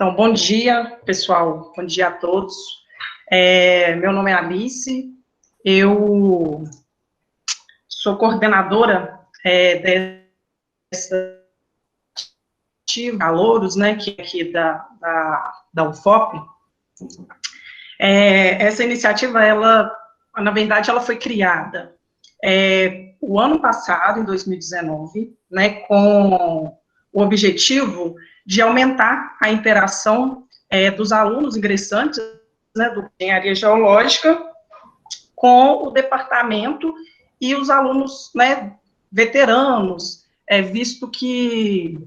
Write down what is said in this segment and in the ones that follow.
Então, bom dia, pessoal. Bom dia a todos. Meu nome é Alice, eu sou coordenadora dessa Calouros, né, que é aqui da UFOP. Essa iniciativa, na verdade, ela foi criada o ano passado, em 2019, né, com o objetivo de aumentar a interação dos alunos ingressantes, né, do Engenharia Geológica com o departamento e os alunos, né, veteranos, visto que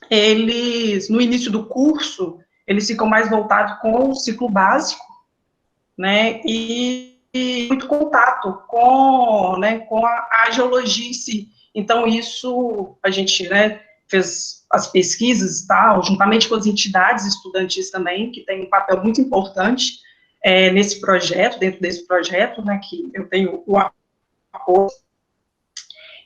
eles, no início do curso, eles ficam mais voltados com o ciclo básico, né, e muito contato com a geologia em si. Então, isso, a gente, né, fez as pesquisas e tal, juntamente com as entidades estudantis também, que tem um papel muito importante nesse projeto, dentro desse projeto, né, que eu tenho o apoio.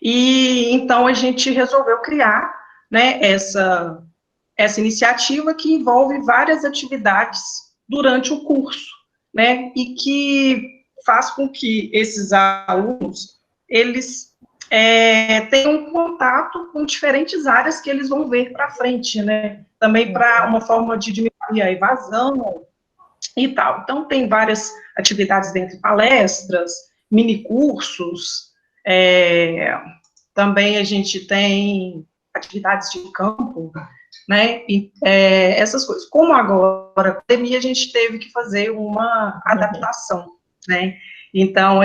E, então, a gente resolveu criar, né, essa iniciativa que envolve várias atividades durante o curso, né, e que faz com que esses alunos, eles tenham contato com diferentes áreas que eles vão ver para frente, né, também para uma forma de diminuir a evasão e tal. Então, tem várias atividades dentro de palestras, minicursos, também a gente tem atividades de campo, né, e, essas coisas. Como agora, a pandemia, a gente teve que fazer uma adaptação, né, então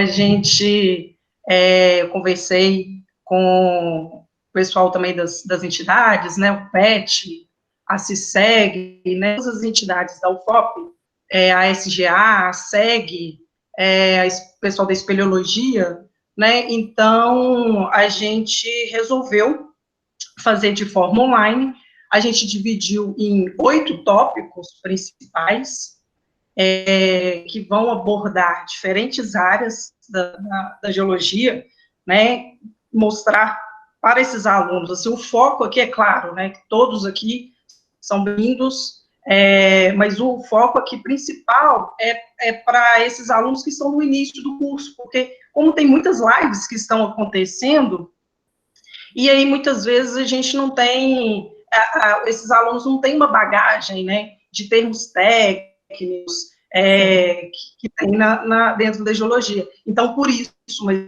eu conversei com o pessoal também das entidades, né, o PET, a CISEG, né, todas as entidades da UFOP, a SGA, a SEG, o pessoal da espeleologia, né, então a gente resolveu fazer de forma online. A gente dividiu em 8 tópicos principais, que vão abordar diferentes áreas da geologia, né, mostrar para esses alunos, assim, o foco aqui é claro, né, que todos aqui são bem-vindos, mas o foco aqui principal é para esses alunos que estão no início do curso, porque como tem muitas lives que estão acontecendo, e aí muitas vezes a gente não tem, esses alunos não têm uma bagagem, né, de termos técnicos, que tem dentro da geologia. Então, por isso, mas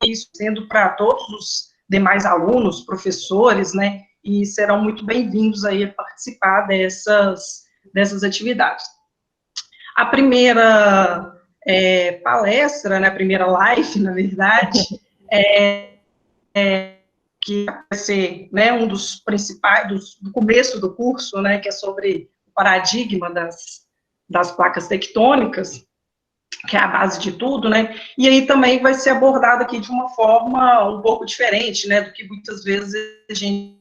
isso sendo para todos os demais alunos, professores, né, e serão muito bem-vindos aí a participar dessas atividades. A primeira palestra, né, a primeira live, na verdade, que vai ser, né, um dos principais, do começo do curso, né, que é sobre o paradigma das placas tectônicas, que é a base de tudo, né, e aí também vai ser abordado aqui de uma forma um pouco diferente, né, do que muitas vezes a gente,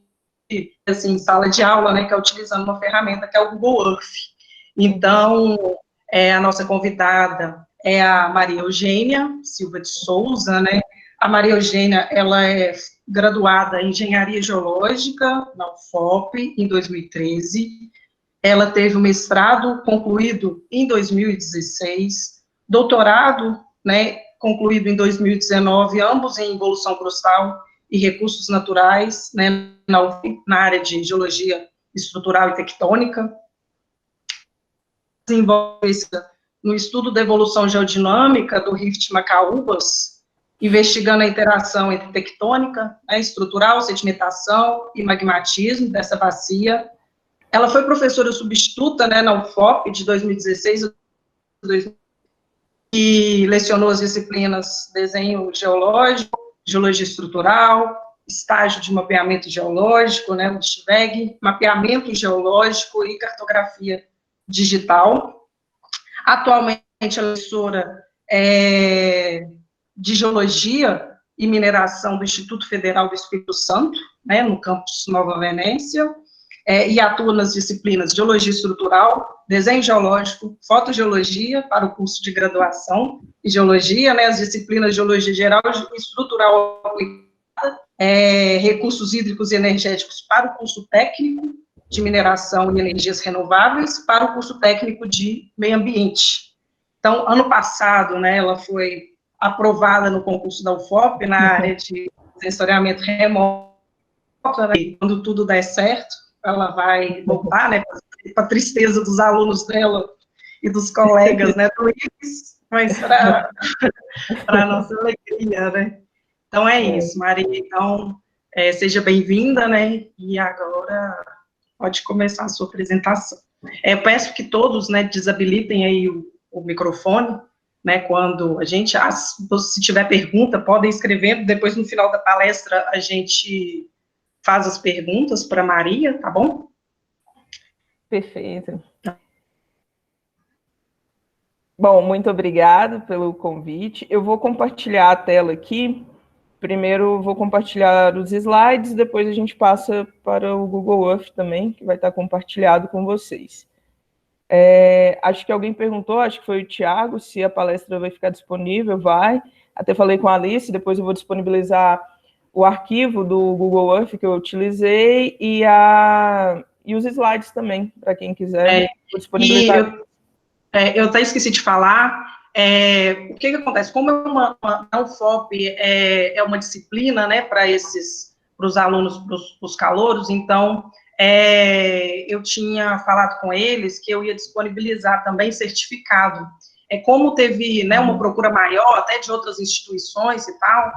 assim, em sala de aula, né, que é utilizando uma ferramenta que é o Google Earth. Então, a nossa convidada é a Maria Eugênia Silva de Souza, né, a Maria Eugênia, ela é graduada em Engenharia Geológica na UFOP em 2013, ela teve o mestrado concluído em 2016, doutorado, né, concluído em 2019, ambos em evolução crustal e recursos naturais, né, na área de geologia estrutural e tectônica. Desenvolve-se no estudo da evolução geodinâmica do Rift Macaúbas, investigando a interação entre tectônica, né, estrutural, sedimentação e magmatismo dessa bacia. Ela foi professora substituta, né, na UFOP de 2016 a 2020, e lecionou as disciplinas desenho geológico, geologia estrutural, estágio de mapeamento geológico, né, o STVEG, mapeamento geológico e cartografia digital. Atualmente, ela é professora de Geologia e Mineração do Instituto Federal do Espírito Santo, né, no campus Nova Venécia, e atua nas disciplinas Geologia Estrutural, Desenho Geológico, Fotogeologia, para o curso de graduação em Geologia, né, as disciplinas Geologia Geral e Estrutural Aplicada, Recursos Hídricos e Energéticos para o curso técnico, de Mineração e Energias Renováveis para o curso técnico de Meio Ambiente. Então, ano passado, né, ela foi aprovada no concurso da UFOP na área de sensoriamento remoto, né, quando tudo der certo, ela vai voltar, né, para a tristeza dos alunos dela e dos colegas, né, do IFES, mas para a nossa alegria, né. Então, é isso, Maria. Então, seja bem-vinda, né, e agora pode começar a sua apresentação. Eu peço que todos, né, desabilitem aí o microfone, né, quando a gente, se tiver pergunta, podem escrever, depois no final da palestra a gente faz as perguntas para Maria, tá bom? Perfeito. Bom, muito obrigada pelo convite. Eu vou compartilhar a tela aqui. Primeiro vou compartilhar os slides, depois a gente passa para o Google Earth também, que vai estar compartilhado com vocês. Acho que alguém perguntou, acho que foi o Thiago, se a palestra vai ficar disponível. Vai. Até falei com a Alice, depois eu vou disponibilizar o arquivo do Google Earth que eu utilizei e os slides também, para quem quiser. Vou disponibilizar. Eu até esqueci de falar, o que acontece? Como a UFOP é uma disciplina, né, para os alunos, para os calouros, então, eu tinha falado com eles que eu ia disponibilizar também certificado. Como teve, né, uma procura maior, até de outras instituições e tal,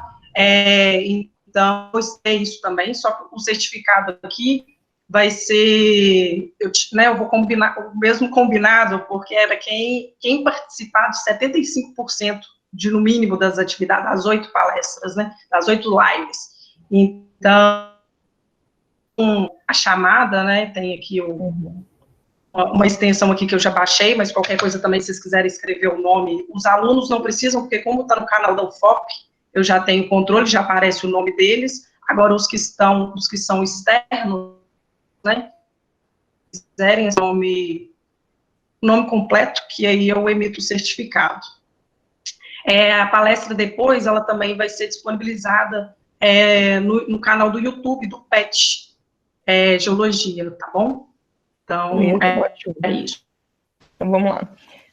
então, eu isso também, só que o certificado aqui vai ser, eu vou combinar, o mesmo combinado, porque era quem participar de 75% no mínimo das atividades, das 8 palestras, né, das 8 lives. Então, a chamada, né, tem aqui uma extensão aqui que eu já baixei, mas qualquer coisa também, se vocês quiserem escrever o nome, os alunos não precisam, porque como está no canal da UFOP, eu já tenho controle, já aparece o nome deles. Agora, os que são externos, né, quiserem esse nome completo, que aí eu emito o certificado. A palestra depois, ela também vai ser disponibilizada no canal do YouTube, do PET, Geologia, tá bom? Então, é isso. Então, vamos lá. Vou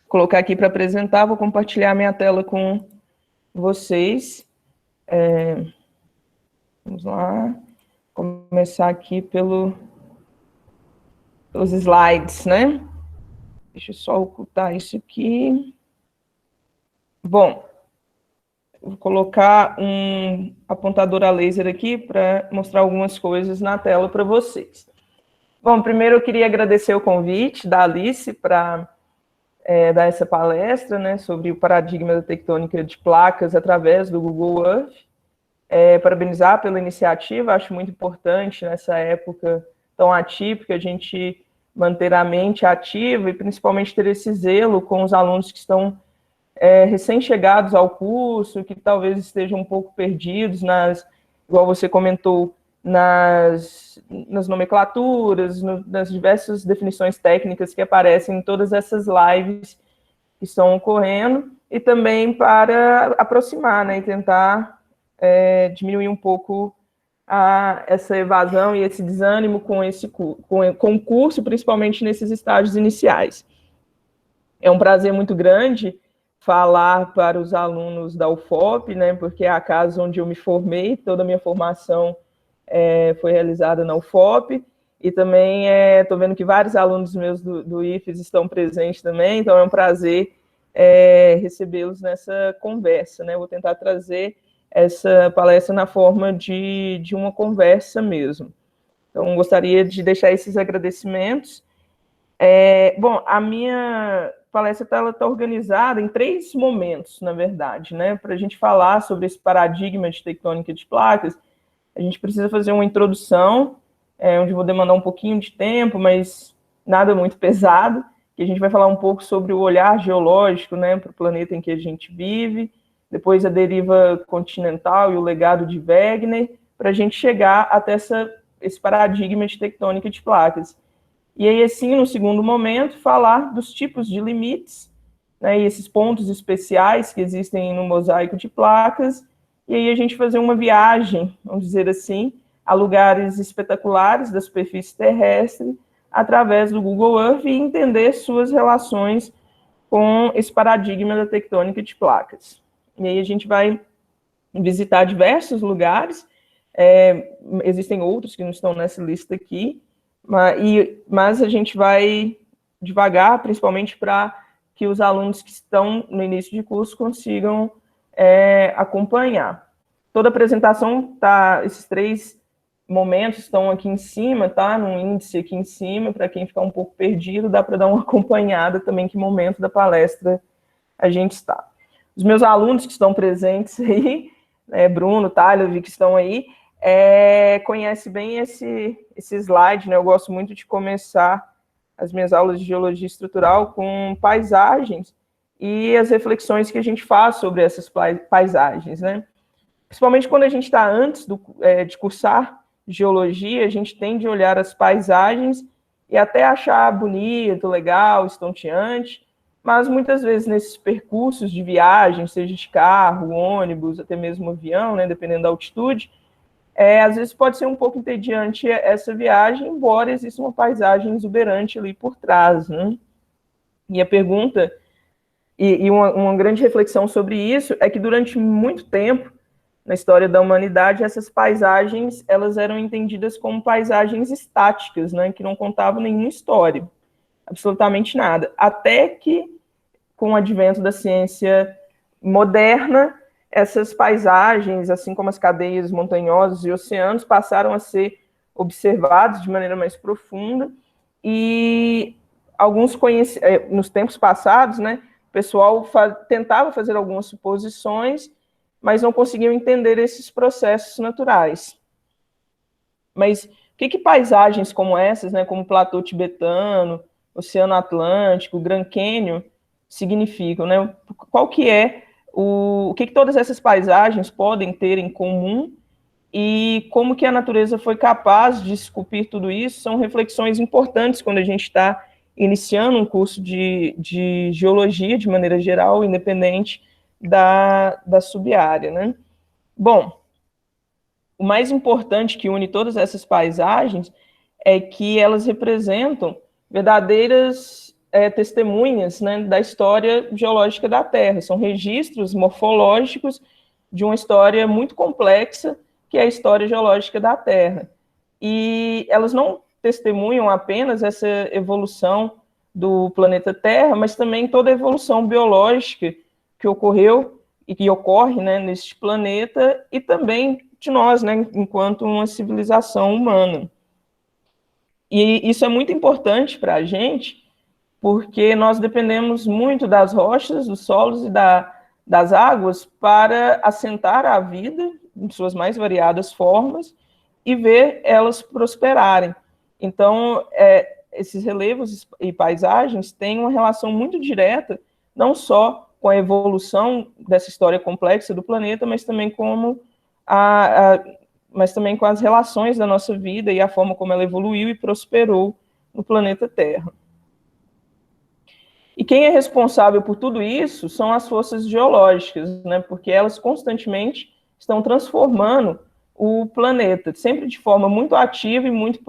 colocar aqui para apresentar, vou compartilhar minha tela com vocês. Vamos lá. Começar aqui pelos slides, né? Deixa eu só ocultar isso aqui. Bom, vou colocar um apontador a laser aqui para mostrar algumas coisas na tela para vocês. Bom, primeiro eu queria agradecer o convite da Alice para dar essa palestra, né, sobre o paradigma da tectônica de placas através do Google Earth. Parabenizar pela iniciativa, acho muito importante nessa época tão atípica a gente manter a mente ativa e principalmente ter esse zelo com os alunos que estão recém-chegados ao curso, que talvez estejam um pouco perdidos igual você comentou, nas nomenclaturas, nas diversas definições técnicas que aparecem em todas essas lives que estão ocorrendo, e também para aproximar, né, e tentar diminuir um pouco essa evasão e esse desânimo com o curso, principalmente nesses estágios iniciais. É um prazer muito grande falar para os alunos da UFOP, né, porque é a casa onde eu me formei, toda a minha formação foi realizada na UFOP, e também estou vendo que vários alunos meus do IFES estão presentes também, então é um prazer recebê-los nessa conversa, né? Vou tentar trazer essa palestra na forma de uma conversa mesmo. Então, gostaria de deixar esses agradecimentos. Bom, a minha palestra está organizada em 3 momentos, na verdade, né? Para a gente falar sobre esse paradigma de tectônica de placas, a gente precisa fazer uma introdução, onde vou demandar um pouquinho de tempo, mas nada muito pesado, que a gente vai falar um pouco sobre o olhar geológico, né, para o planeta em que a gente vive, depois a deriva continental e o legado de Wegener, para a gente chegar até esse paradigma de tectônica de placas. E aí, assim, no segundo momento, falar dos tipos de limites, né, e esses pontos especiais que existem no mosaico de placas, e aí a gente fazer uma viagem, vamos dizer assim, a lugares espetaculares da superfície terrestre, através do Google Earth e entender suas relações com esse paradigma da tectônica de placas. E aí a gente vai visitar diversos lugares, existem outros que não estão nessa lista aqui, mas a gente vai devagar, principalmente para que os alunos que estão no início de curso consigam acompanhar. Toda a apresentação, esses 3 momentos estão aqui em cima, tá? Num índice aqui em cima, para quem ficar um pouco perdido, dá para dar uma acompanhada também que momento da palestra a gente está. Os meus alunos que estão presentes aí, Bruno, Tyler, vi que estão aí, conhecem bem esse slide, né? Eu gosto muito de começar as minhas aulas de geologia estrutural com paisagens e as reflexões que a gente faz sobre essas paisagens, né? Principalmente quando a gente está antes de cursar geologia, a gente tende a olhar as paisagens e até achar bonito, legal, estonteante, mas muitas vezes nesses percursos de viagem, seja de carro, ônibus, até mesmo avião, né, dependendo da altitude, às vezes pode ser um pouco entediante essa viagem, embora exista uma paisagem exuberante ali por trás, né? E a pergunta, e uma grande reflexão sobre isso, é que durante muito tempo, na história da humanidade, essas paisagens, elas eram entendidas como paisagens estáticas, né, que não contavam nenhuma história, absolutamente nada. Até que, com o advento da ciência moderna, essas paisagens, assim como as cadeias montanhosas e oceanos, passaram a ser observados de maneira mais profunda, e nos tempos passados, né, o pessoal tentava fazer algumas suposições, mas não conseguiam entender esses processos naturais. Mas o que paisagens como essas, né, como o platô tibetano, Oceano Atlântico, Grand Canyon, significam, né? Qual que é o que todas essas paisagens podem ter em comum e como que a natureza foi capaz de esculpir tudo isso? São reflexões importantes quando a gente está iniciando um curso de geologia, de maneira geral, independente da sub-área, né? Bom, o mais importante que une todas essas paisagens é que elas representam verdadeiras testemunhas, né, da história geológica da Terra. São registros morfológicos de uma história muito complexa, que é a história geológica da Terra. E elas não testemunham apenas essa evolução do planeta Terra, mas também toda a evolução biológica que ocorreu e que ocorre, né, neste planeta, e também de nós, né, enquanto uma civilização humana. E isso é muito importante para a gente, porque nós dependemos muito das rochas, dos solos e das águas para assentar a vida em suas mais variadas formas e ver elas prosperarem. Então, esses relevos e paisagens têm uma relação muito direta, não só com a evolução dessa história complexa do planeta, mas também com as relações da nossa vida e a forma como ela evoluiu e prosperou no planeta Terra. E quem é responsável por tudo isso são as forças geológicas, né? Porque elas constantemente estão transformando o planeta, sempre de forma muito ativa e muito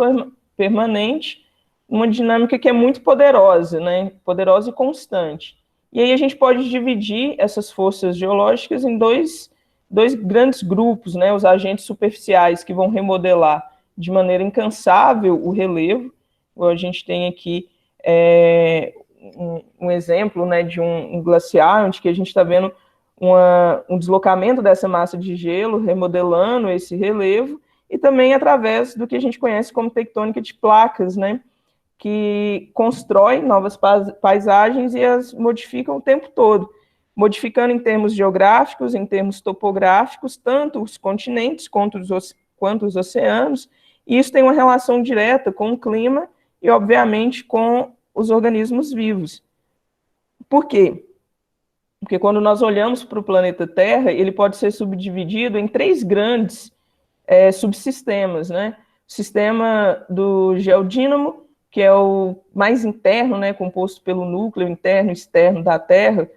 permanente, numa dinâmica que é muito poderosa, né? Poderosa e constante. E aí a gente pode dividir essas forças geológicas em dois grandes grupos, né? Os agentes superficiais, que vão remodelar de maneira incansável o relevo. A gente tem aqui um exemplo, né, de um glaciar, onde que a gente está vendo um deslocamento dessa massa de gelo, remodelando esse relevo, e também através do que a gente conhece como tectônica de placas, né, que constrói novas paisagens e as modificam o tempo todo, modificando em termos geográficos, em termos topográficos, tanto os continentes quanto os oceanos, e isso tem uma relação direta com o clima e, obviamente, com os organismos vivos. Por quê? Porque quando nós olhamos para o planeta Terra, ele pode ser subdividido em 3 grandes subsistemas, né? O sistema do geodínamo, que é o mais interno, né, composto pelo núcleo interno e externo da Terra,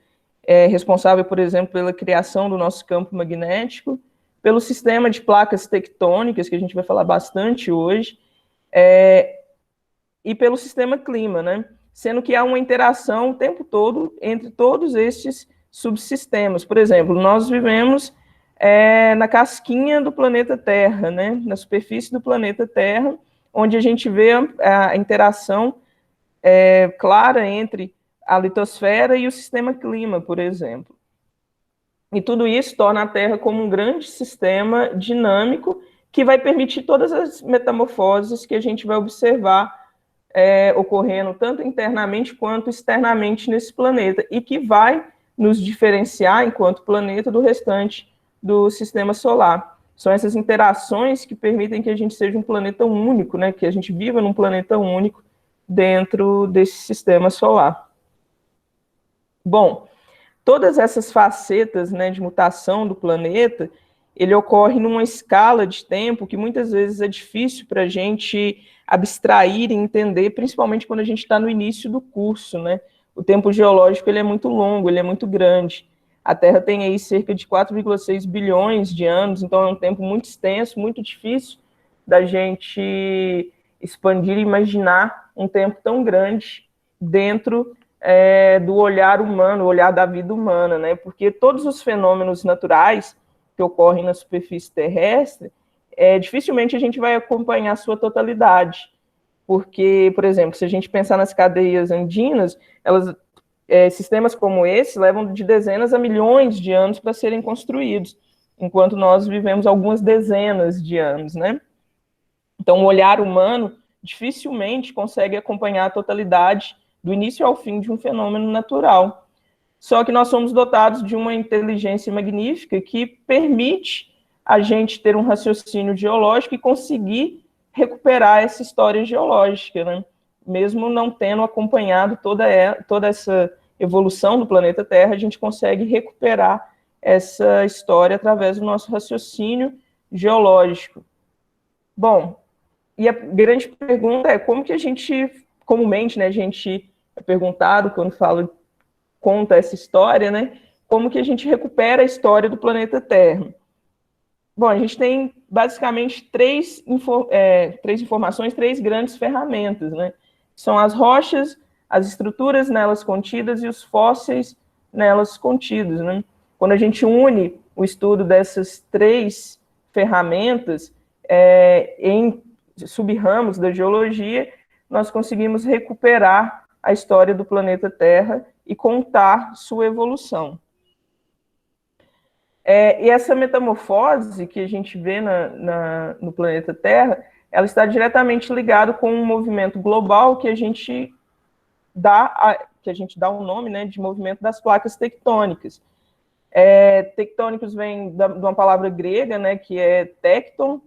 responsável, por exemplo, pela criação do nosso campo magnético, pelo sistema de placas tectônicas, que a gente vai falar bastante hoje, e pelo sistema clima, né? Sendo que há uma interação o tempo todo entre todos estes subsistemas. Por exemplo, nós vivemos na casquinha do planeta Terra, né? Na superfície do planeta Terra, onde a gente vê a interação clara entre a litosfera e o sistema clima, por exemplo. E tudo isso torna a Terra como um grande sistema dinâmico que vai permitir todas as metamorfoses que a gente vai observar ocorrendo tanto internamente quanto externamente nesse planeta, e que vai nos diferenciar, enquanto planeta, do restante do sistema solar. São essas interações que permitem que a gente seja um planeta único, né? Que a gente viva num planeta único dentro desse sistema solar. Bom, todas essas facetas, né, de mutação do planeta, ele ocorre numa escala de tempo que muitas vezes é difícil para a gente abstrair e entender, principalmente quando a gente está no início do curso, né? O tempo geológico ele é muito longo, ele é muito grande. A Terra tem aí cerca de 4,6 bilhões de anos, então é um tempo muito extenso, muito difícil da gente expandir e imaginar um tempo tão grande dentro do olhar humano, o olhar da vida humana, né? Porque todos os fenômenos naturais que ocorrem na superfície terrestre, dificilmente a gente vai acompanhar a sua totalidade. Porque, por exemplo, se a gente pensar nas cadeias andinas, sistemas como esse levam de dezenas a milhões de anos para serem construídos, enquanto nós vivemos algumas dezenas de anos, né? Então, o olhar humano dificilmente consegue acompanhar a totalidade do início ao fim de um fenômeno natural. Só que nós somos dotados de uma inteligência magnífica que permite a gente ter um raciocínio geológico e conseguir recuperar essa história geológica, né? Mesmo não tendo acompanhado toda essa evolução do planeta Terra, a gente consegue recuperar essa história através do nosso raciocínio geológico. Bom, e a grande pergunta é como que a gente, comumente, né, a gente é perguntado quando conta essa história, né, como que a gente recupera a história do planeta Terra. Bom, a gente tem basicamente três informações, três grandes ferramentas, né, são as rochas, as estruturas nelas contidas e os fósseis nelas contidos, né. Quando a gente une o estudo dessas três ferramentas em subramos da geologia, nós conseguimos recuperar a história do planeta Terra e contar sua evolução. E essa metamorfose que a gente vê no planeta Terra, ela está diretamente ligada com um movimento global que a gente dá o nome, né, de movimento das placas tectônicas. Tectônicos vem de uma palavra grega, né, que é tecton,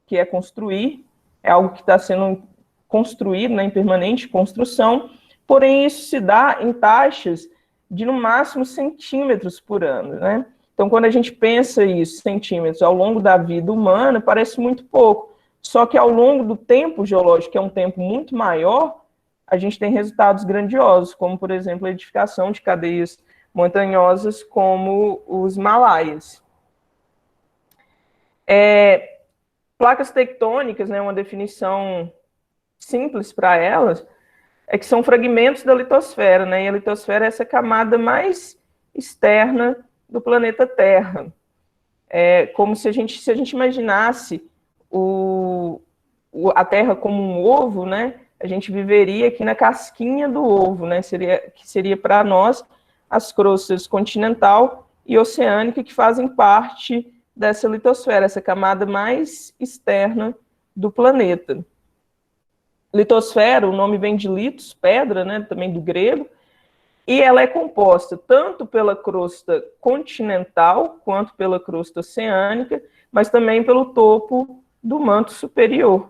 que é construir, é algo que está sendo construído, né, em permanente construção, porém isso se dá em taxas de no máximo centímetros por ano, né? Então, quando a gente pensa isso, centímetros, ao longo da vida humana, parece muito pouco. Só que ao longo do tempo geológico, que é um tempo muito maior, a gente tem resultados grandiosos, como, por exemplo, a edificação de cadeias montanhosas como os Himalaias. Placas tectônicas, né, uma definição simples para elas, é que são fragmentos da litosfera, né, e a litosfera é essa camada mais externa do planeta Terra. Como se a gente imaginasse a Terra como um ovo, né, a gente viveria aqui na casquinha do ovo, né, que seria para nós as crostas continental e oceânica que fazem parte dessa litosfera, essa camada mais externa do planeta. Litosfera, o nome vem de litos, pedra, né, também do grego, e ela é composta tanto pela crosta continental quanto pela crosta oceânica, mas também pelo topo do manto superior,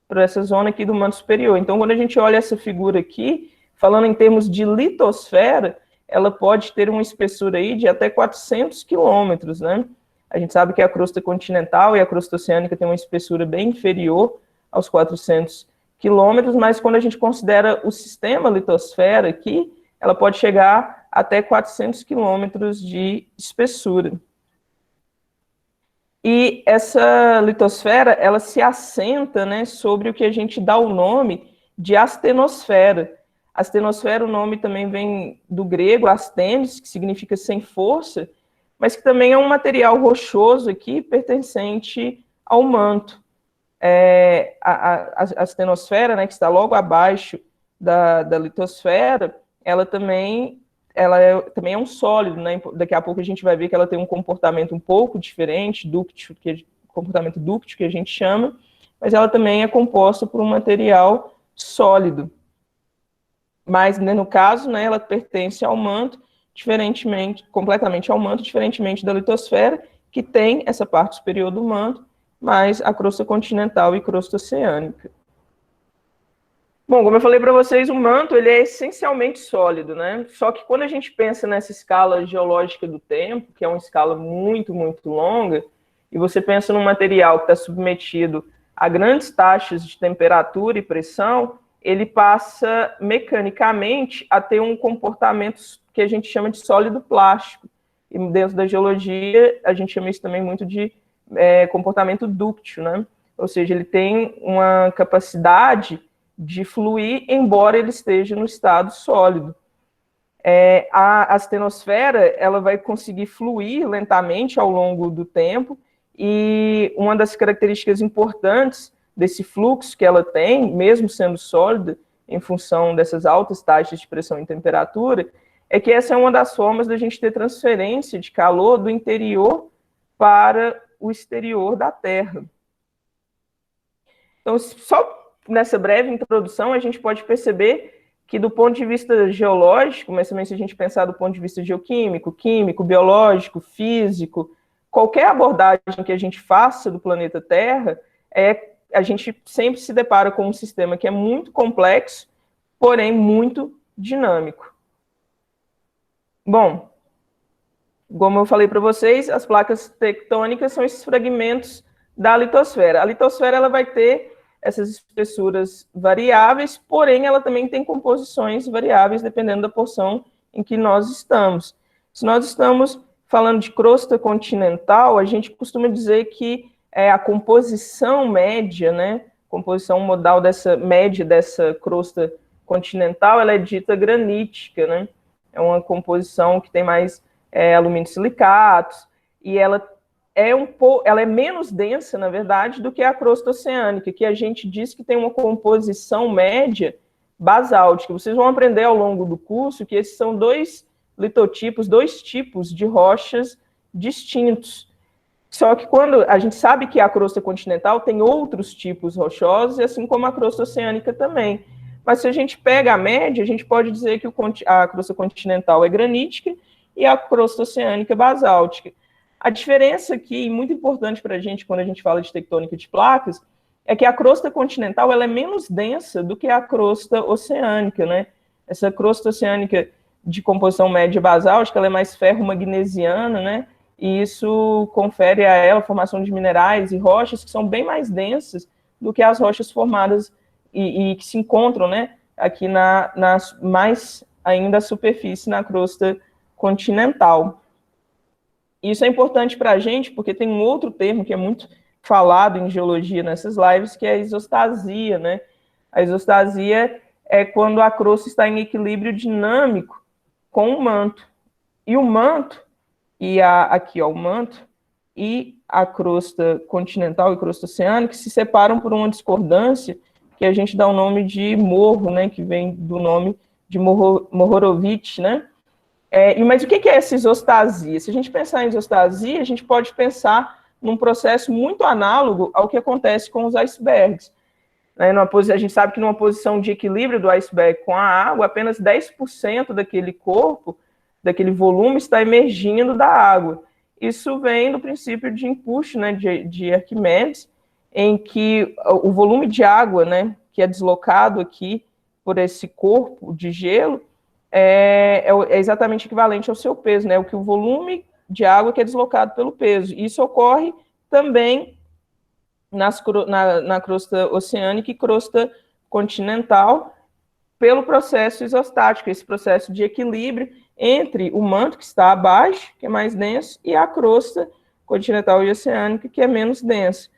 por essa zona aqui do manto superior. Então, quando a gente olha essa figura aqui, falando em termos de litosfera, ela pode ter uma espessura aí de até 400 quilômetros, né? A gente sabe que a crosta continental e a crosta oceânica tem uma espessura bem inferior aos 400 quilômetros, mas quando a gente considera o sistema litosfera aqui, ela pode chegar até 400 quilômetros de espessura. E essa litosfera, ela se assenta, né, sobre o que a gente dá o nome de astenosfera. Astenosfera, o nome também vem do grego, astenes, que significa sem força, mas que também é um material rochoso aqui, pertencente ao manto. A astenosfera, né, que está logo abaixo da litosfera, ela também é um sólido, né? Daqui a pouco a gente vai ver que ela tem um comportamento um pouco diferente, comportamento dúctil, que a gente chama, mas ela também é composta por um material sólido. Mas, né, no caso, né, ela pertence ao manto, completamente ao manto, diferentemente da litosfera, que tem essa parte superior do manto, mais a crosta continental e crosta oceânica. Bom, como eu falei para vocês, o manto ele é essencialmente sólido, né? Só que quando a gente pensa nessa escala geológica do tempo, que é uma escala muito, muito longa, e você pensa num material que está submetido a grandes taxas de temperatura e pressão, ele passa mecanicamente a ter um comportamento que a gente chama de sólido plástico. E dentro da geologia, a gente chama isso também muito de comportamento dúctil, né? Ou seja, ele tem uma capacidade de fluir, embora ele esteja no estado sólido. A astenosfera ela vai conseguir fluir lentamente ao longo do tempo, e uma das características importantes desse fluxo que ela tem, mesmo sendo sólida, em função dessas altas taxas de pressão e temperatura, é que essa é uma das formas da gente ter transferência de calor do interior para o exterior da Terra. Então, só nessa breve introdução, a gente pode perceber que, do ponto de vista geológico, mas também se a gente pensar do ponto de vista geoquímico, químico, biológico, físico, qualquer abordagem que a gente faça do planeta Terra, a gente sempre se depara com um sistema que é muito complexo, porém muito dinâmico. Bom, como eu falei para vocês, as placas tectônicas são esses fragmentos da litosfera. A litosfera ela vai ter essas espessuras variáveis, porém ela também tem composições variáveis dependendo da porção em que nós estamos. Se nós estamos falando de crosta continental, a gente costuma dizer que a composição média, né, composição modal média dessa crosta continental, ela é dita granítica, né? É uma composição que tem mais alumínio silicatos, e ela é menos densa, na verdade, do que a crosta oceânica, que a gente diz que tem uma composição média basáltica. Vocês vão aprender ao longo do curso que esses são dois litotipos, dois tipos de rochas distintos. Só que quando a gente sabe que a crosta continental tem outros tipos rochosos, assim como a crosta oceânica também. Mas se a gente pega a média, a gente pode dizer que a crosta continental é granítica e a crosta oceânica é basáltica. A diferença aqui, muito importante para a gente, quando a gente fala de tectônica de placas, é que a crosta continental ela é menos densa do que a crosta oceânica, né? Essa crosta oceânica de composição média basáltica, ela é mais ferro-magnesiana, né? E isso confere a ela a formação de minerais e rochas que são bem mais densas do que as rochas formadas e que se encontram, né, aqui mais ainda a superfície na crosta continental. Isso é importante para a gente, porque tem um outro termo que é muito falado em geologia nessas lives, que é a isostasia, né? A isostasia é quando a crosta está em equilíbrio dinâmico com o manto. E o manto, o manto e a crosta continental e crosta oceânica se separam por uma discordância que a gente dá o nome de morro, né? Que vem do nome de Mohorovic, né? Mas o que é essa isostasia? Se a gente pensar em isostasia, a gente pode pensar num processo muito análogo ao que acontece com os icebergs. A gente sabe que numa posição de equilíbrio do iceberg com a água, apenas 10% daquele corpo, daquele volume, está emergindo da água. Isso vem do princípio de empuxo, né, de Arquimedes, em que o volume de água, né, que é deslocado aqui por esse corpo de gelo, é exatamente equivalente ao seu peso, né? O volume de água que é deslocado pelo peso. Isso ocorre também na crosta oceânica e crosta continental pelo processo isostático, esse processo de equilíbrio entre o manto, que está abaixo, que é mais denso, e a crosta continental e oceânica, que é menos densa.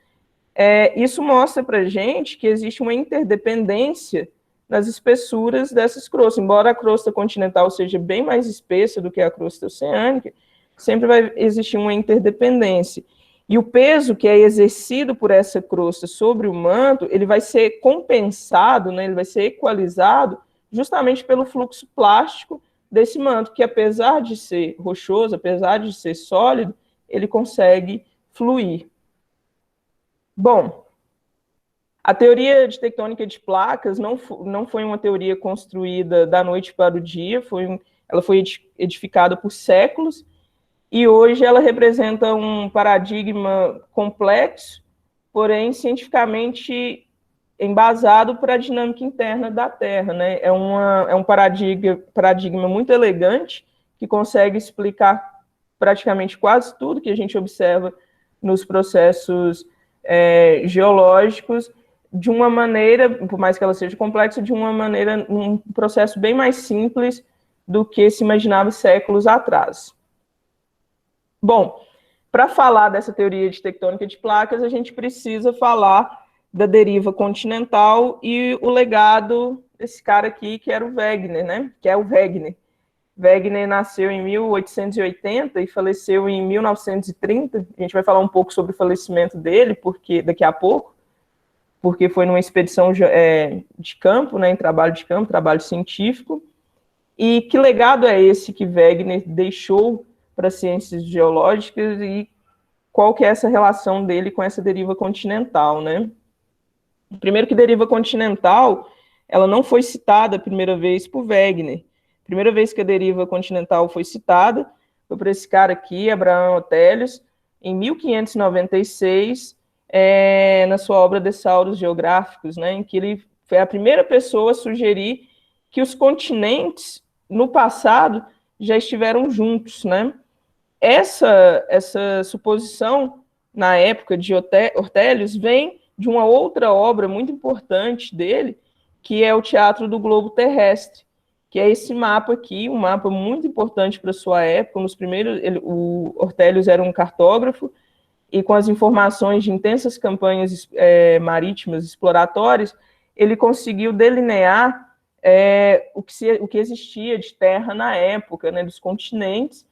Isso mostra para a gente que existe uma interdependência nas espessuras dessas crostas. Embora a crosta continental seja bem mais espessa do que a crosta oceânica, sempre vai existir uma interdependência. E o peso que é exercido por essa crosta sobre o manto, ele vai ser compensado, né, ele vai ser equalizado justamente pelo fluxo plástico desse manto, que apesar de ser rochoso, apesar de ser sólido, ele consegue fluir. Bom, a teoria de tectônica de placas não foi uma teoria construída da noite para o dia, ela foi edificada por séculos, e hoje ela representa um paradigma complexo, porém cientificamente embasado para a dinâmica interna da Terra, né? É um paradigma muito elegante, que consegue explicar praticamente quase tudo que a gente observa nos processos geológicos, de uma maneira, por mais que ela seja complexa, de uma maneira, um processo bem mais simples do que se imaginava séculos atrás. Bom, para falar dessa teoria de tectônica de placas, a gente precisa falar da deriva continental e o legado desse cara aqui, que era o Wegener, né? Que é o Wegener. Wegener nasceu em 1880 e faleceu em 1930. A gente vai falar um pouco sobre o falecimento dele, porque daqui a pouco, porque foi numa expedição de campo, né, em trabalho de campo, trabalho científico. E que legado é esse que Wegener deixou para as ciências geológicas e qual que é essa relação dele com essa deriva continental, né? Primeiro que deriva continental, ela não foi citada a primeira vez por Wegener. A primeira vez que a deriva continental foi citada foi por esse cara aqui, Abraham Ortelius, em 1596, na sua obra Dessauros Geográficos, né, em que ele foi a primeira pessoa a sugerir que os continentes, no passado, já estiveram juntos, né? Essa suposição, na época de Ortelius, vem de uma outra obra muito importante dele, que é o Teatro do Globo Terrestre, que é esse mapa aqui, um mapa muito importante para a sua época. Nos primeiros, o Ortelius era um cartógrafo, e com as informações de intensas campanhas marítimas exploratórias, ele conseguiu delinear o que existia de terra na época, né, dos continentes.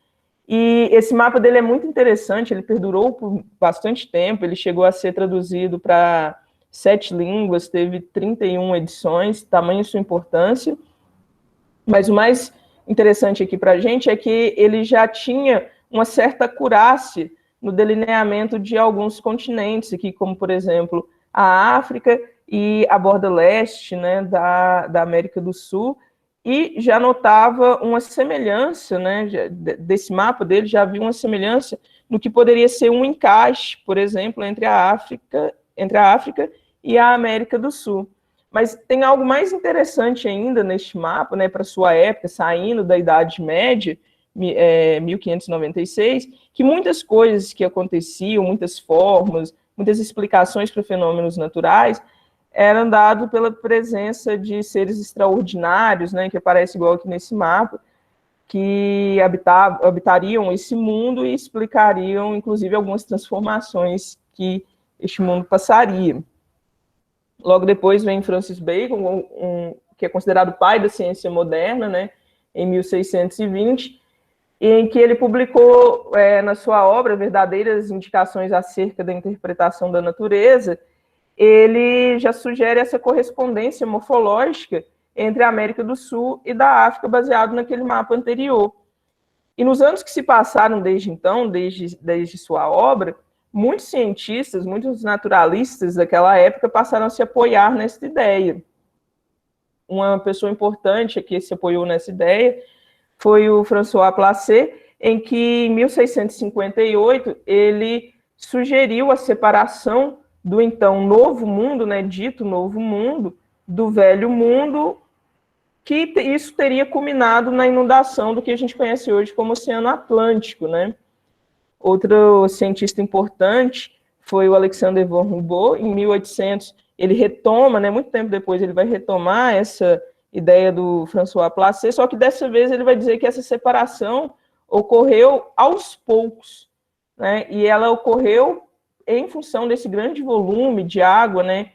E esse mapa dele é muito interessante, ele perdurou por bastante tempo, ele chegou a ser traduzido para 7 línguas, teve 31 edições, tamanho sua importância. Mas o mais interessante aqui para a gente é que ele já tinha uma certa acurácia no delineamento de alguns continentes, aqui, como, por exemplo, a África e a borda leste, né, da América do Sul, e já notava uma semelhança, né, desse mapa dele, já havia uma semelhança no que poderia ser um encaixe, por exemplo, entre a África e a América do Sul. Mas tem algo mais interessante ainda neste mapa, né, para sua época, saindo da Idade Média, 1596, que muitas coisas que aconteciam, muitas formas, muitas explicações para fenômenos naturais, eram dados pela presença de seres extraordinários, né, que aparece igual aqui nesse mapa, que habitariam esse mundo e explicariam, inclusive, algumas transformações que este mundo passaria. Logo depois vem Francis Bacon, que é considerado o pai da ciência moderna, né, em 1620, em que ele publicou na sua obra Verdadeiras Indicações acerca da Interpretação da Natureza. Ele já sugere essa correspondência morfológica entre a América do Sul e da África, baseado naquele mapa anterior. E nos anos que se passaram desde então, desde sua obra, muitos cientistas, muitos naturalistas daquela época passaram a se apoiar nessa ideia. Uma pessoa importante que se apoiou nessa ideia foi o François Placet, em que, em 1658, ele sugeriu a separação do então Novo Mundo, né, dito Novo Mundo, do Velho Mundo, que isso teria culminado na inundação do que a gente conhece hoje como Oceano Atlântico, né? Outro cientista importante foi o Alexander von Humboldt. Em 1800, ele retoma, né, muito tempo depois, ele vai retomar essa ideia do François Placet, só que dessa vez ele vai dizer que essa separação ocorreu aos poucos, né, e ela ocorreu em função desse grande volume de água, né,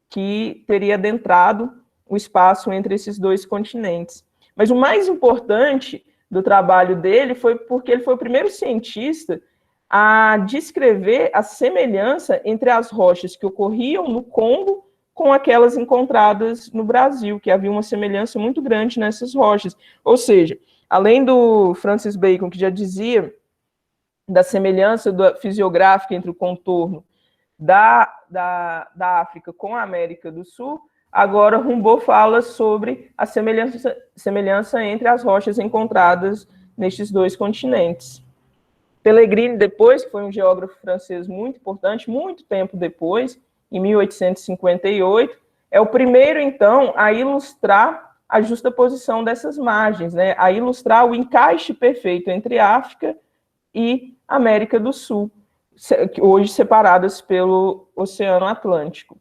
que teria adentrado o espaço entre esses dois continentes. Mas o mais importante do trabalho dele foi porque ele foi o primeiro cientista a descrever a semelhança entre as rochas que ocorriam no Congo com aquelas encontradas no Brasil, que havia uma semelhança muito grande nessas rochas. Ou seja, além do Francis Bacon, que já dizia da semelhança fisiográfica entre o contorno da África com a América do Sul, agora Humboldt fala sobre a semelhança entre as rochas encontradas nestes dois continentes. Pellegrini, depois, que foi um geógrafo francês muito importante, muito tempo depois, em 1858, é o primeiro, então, a ilustrar a justaposição dessas margens, né? A ilustrar o encaixe perfeito entre África e América do Sul, hoje separadas pelo Oceano Atlântico.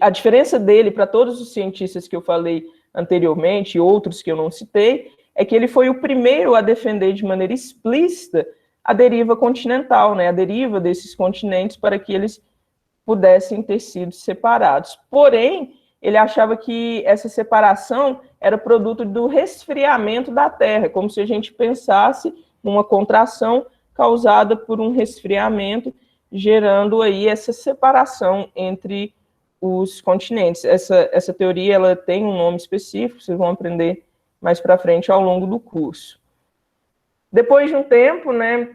A diferença dele para todos os cientistas que eu falei anteriormente, e outros que eu não citei, é que ele foi o primeiro a defender de maneira explícita a deriva continental, né? A deriva desses continentes para que eles pudessem ter sido separados. Porém, ele achava que essa separação era produto do resfriamento da Terra, como se a gente pensasse numa contração causada por um resfriamento, gerando aí essa separação entre os continentes. Essa teoria ela tem um nome específico, vocês vão aprender mais para frente ao longo do curso. Depois de um tempo, né,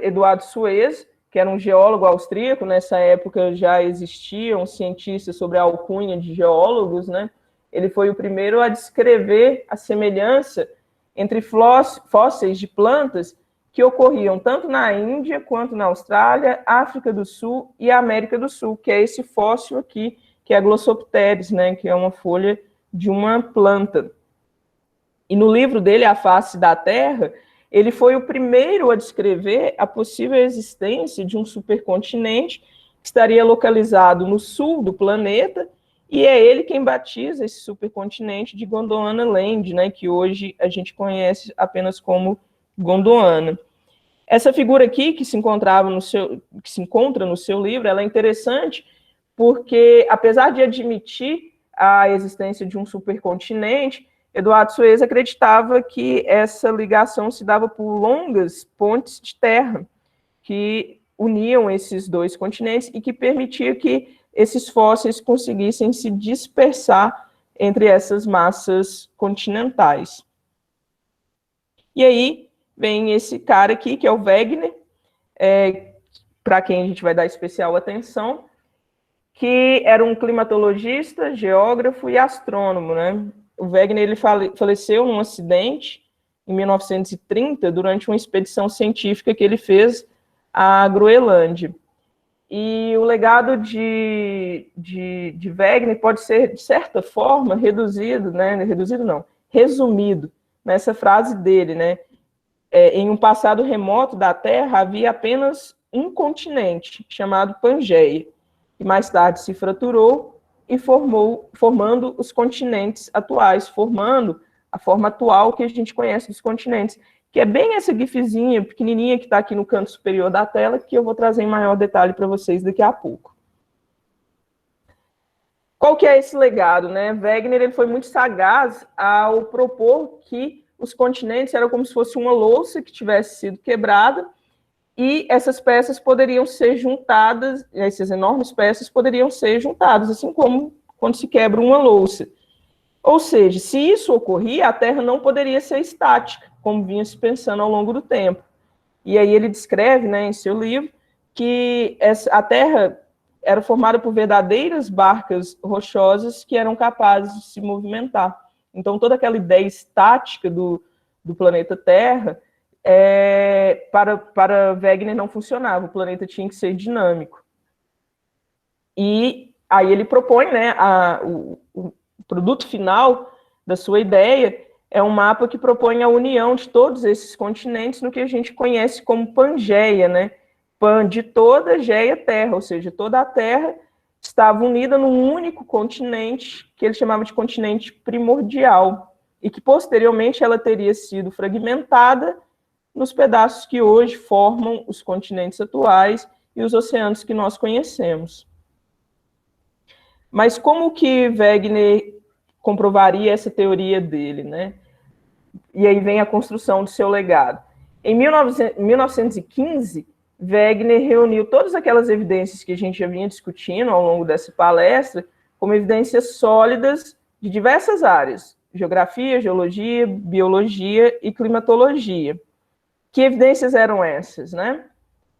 Eduardo Suez, que era um geólogo austríaco, nessa época já existiam cientistas sobre a alcunha de geólogos, né? Ele foi o primeiro a descrever a semelhança entre fósseis de plantas que ocorriam tanto na Índia quanto na Austrália, África do Sul e América do Sul, que é esse fóssil aqui, que é a Glossopteris, né, que é uma folha de uma planta. E no livro dele, A Face da Terra, ele foi o primeiro a descrever a possível existência de um supercontinente que estaria localizado no sul do planeta, e é ele quem batiza esse supercontinente de Gondwana Land, né, que hoje a gente conhece apenas como Gondwana. Essa figura aqui, que se encontra no seu livro, ela é interessante porque, apesar de admitir a existência de um supercontinente, Eduardo Suez acreditava que essa ligação se dava por longas pontes de terra que uniam esses dois continentes e que permitia que esses fósseis conseguissem se dispersar entre essas massas continentais. E aí vem esse cara aqui, que é o Wegener, para quem a gente vai dar especial atenção, que era um climatologista, geógrafo e astrônomo, né? O Wegener ele faleceu num acidente em 1930 durante uma expedição científica que ele fez à Groenlândia. E o legado de Wegener pode ser, de certa forma, resumido nessa frase dele, né? Em um passado remoto da Terra, havia apenas um continente, chamado Pangeia, que mais tarde se fraturou e formando os continentes atuais, formando a forma atual que a gente conhece dos continentes, que é bem essa gifzinha pequenininha que está aqui no canto superior da tela, que eu vou trazer em maior detalhe para vocês daqui a pouco. Qual que é esse legado, né? Wegener ele foi muito sagaz ao propor que os continentes eram como se fosse uma louça que tivesse sido quebrada e essas peças poderiam ser juntadas, essas enormes peças poderiam ser juntadas, assim como quando se quebra uma louça. Ou seja, se isso ocorria, a Terra não poderia ser estática, como vinha se pensando ao longo do tempo. E aí ele descreve, né, em seu livro, que a Terra era formada por verdadeiras barcas rochosas que eram capazes de se movimentar. Então, toda aquela ideia estática do planeta Terra, para Wegener não funcionava, o planeta tinha que ser dinâmico. E aí ele propõe, né, o produto final da sua ideia é um mapa que propõe a união de todos esses continentes no que a gente conhece como Pangeia, né? Pan de toda, Geia terra, ou seja, toda a Terra estava unida num único continente, que ele chamava de continente primordial, e que posteriormente ela teria sido fragmentada nos pedaços que hoje formam os continentes atuais e os oceanos que nós conhecemos. Mas como que Wegener comprovaria essa teoria dele, né? E aí vem a construção do seu legado. Em 1915, Wegener reuniu todas aquelas evidências que a gente já vinha discutindo ao longo dessa palestra, como evidências sólidas de diversas áreas: geografia, geologia, biologia e climatologia. Que evidências eram essas, né?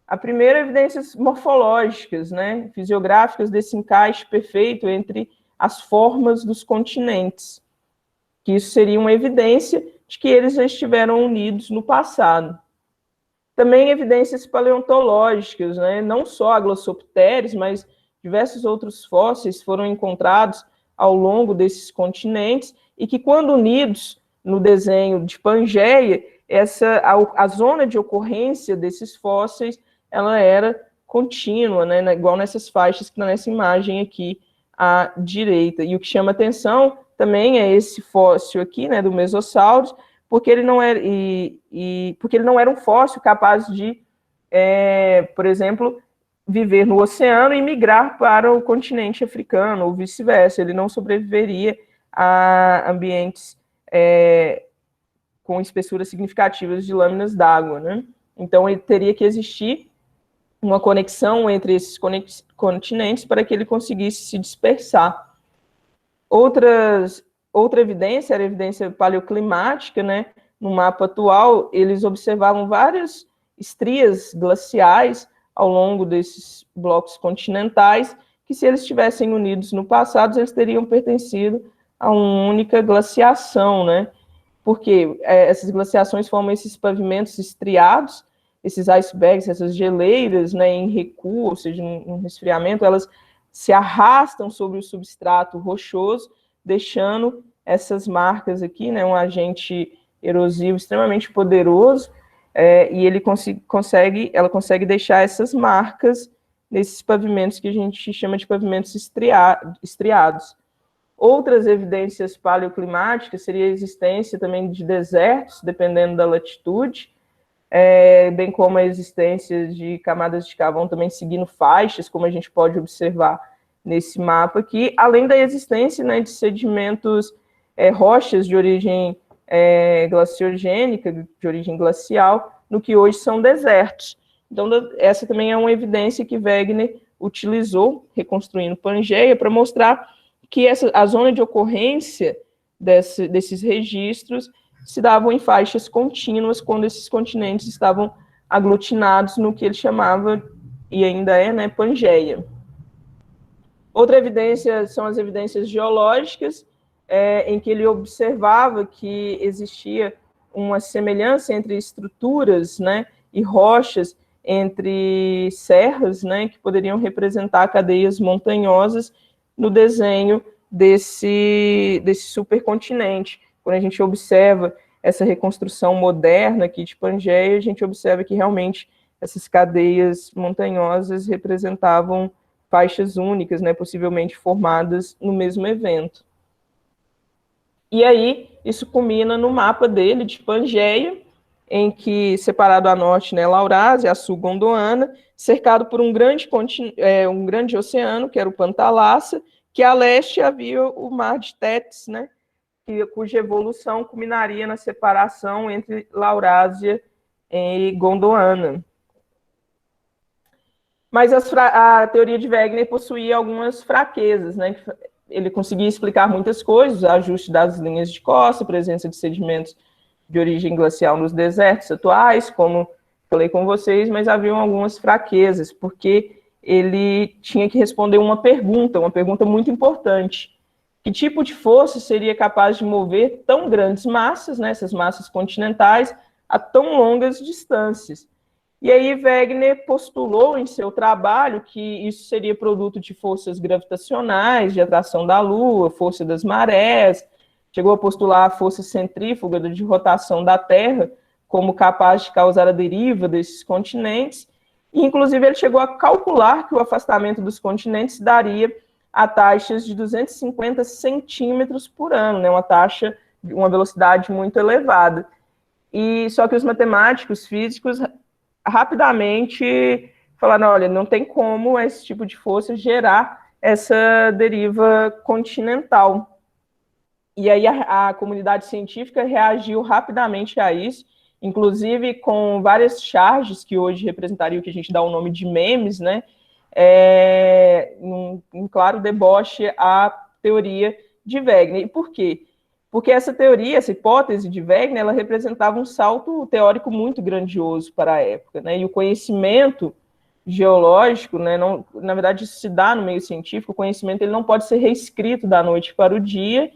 A primeira, evidências morfológicas, né, fisiográficas desse encaixe perfeito entre as formas dos continentes, que isso seria uma evidência de que eles já estiveram unidos no passado. Também evidências paleontológicas, né, não só a Glossopteris, mas diversos outros fósseis foram encontrados ao longo desses continentes e que, quando unidos no desenho de Pangeia, a zona de ocorrência desses fósseis ela era contínua, né, igual nessas faixas que estão nessa imagem aqui à direita. E o que chama atenção também é esse fóssil aqui, né, do Mesosaurus, porque ele não era, porque ele não era um fóssil capaz de, por exemplo, viver no oceano e migrar para o continente africano, ou vice-versa. Ele não sobreviveria a ambientes com espessuras significativas de lâminas d'água, né? Então, ele teria que existir uma conexão entre esses continentes para que ele conseguisse se dispersar. Outra evidência era a evidência paleoclimática, né? No mapa atual, eles observavam várias estrias glaciais ao longo desses blocos continentais, que, se eles estivessem unidos no passado, eles teriam pertencido a uma única glaciação, né? Porque essas glaciações formam esses pavimentos estriados, esses icebergs, essas geleiras, né, em recuo, ou seja, em resfriamento, elas se arrastam sobre o substrato rochoso, deixando essas marcas aqui, né, um agente erosivo extremamente poderoso, e ela consegue deixar essas marcas nesses pavimentos que a gente chama de pavimentos estriados. Outras evidências paleoclimáticas seria a existência também de desertos, dependendo da latitude, bem como a existência de camadas de carvão também seguindo faixas, como a gente pode observar nesse mapa aqui, além da existência, né, de sedimentos, rochas de origem glaciogênica, de origem glacial, no que hoje são desertos. Então, essa também é uma evidência que Wegener utilizou, reconstruindo Pangeia, para mostrar que a zona de ocorrência desses registros se davam em faixas contínuas quando esses continentes estavam aglutinados no que ele chamava, e ainda né, Pangeia. Outra evidência são as evidências geológicas, em que ele observava que existia uma semelhança entre estruturas, né, e rochas entre serras, né, que poderiam representar cadeias montanhosas no desenho desse supercontinente. Quando a gente observa essa reconstrução moderna aqui de Pangeia, a gente observa que realmente essas cadeias montanhosas representavam faixas únicas, né, possivelmente formadas no mesmo evento. E aí, isso culmina no mapa dele, de Pangeia, em que, separado a norte, né, Laurásia, a sul, Gondwana, cercado por um grande oceano, que era o Pantalassa, que a leste havia o Mar de Tétis, né, cuja evolução culminaria na separação entre Laurásia e Gondwana. Mas a teoria de Wegener possuía algumas fraquezas, né? Ele conseguia explicar muitas coisas, ajuste das linhas de costa, presença de sedimentos de origem glacial nos desertos atuais, como falei com vocês, mas haviam algumas fraquezas, porque ele tinha que responder uma pergunta muito importante. Que tipo de força seria capaz de mover tão grandes massas, né, essas massas continentais, a tão longas distâncias? E aí Wegener postulou em seu trabalho que isso seria produto de forças gravitacionais, de atração da Lua, força das marés, chegou a postular a força centrífuga de rotação da Terra como capaz de causar a deriva desses continentes, e inclusive ele chegou a calcular que o afastamento dos continentes daria a taxas de 250 centímetros por ano, né, uma velocidade muito elevada. E só que os matemáticos físicos rapidamente falaram, olha, não tem como esse tipo de força gerar essa deriva continental. E aí a comunidade científica reagiu rapidamente a isso, inclusive com várias charges que hoje representariam o que a gente dá o nome de memes, né? Um claro deboche à teoria de Wegener. E por quê? Porque essa teoria, essa hipótese de Wegener, ela representava um salto teórico muito grandioso para a época, né? E o conhecimento geológico, né, não, na verdade, isso se dá no meio científico, o conhecimento ele não pode ser reescrito da noite para o dia,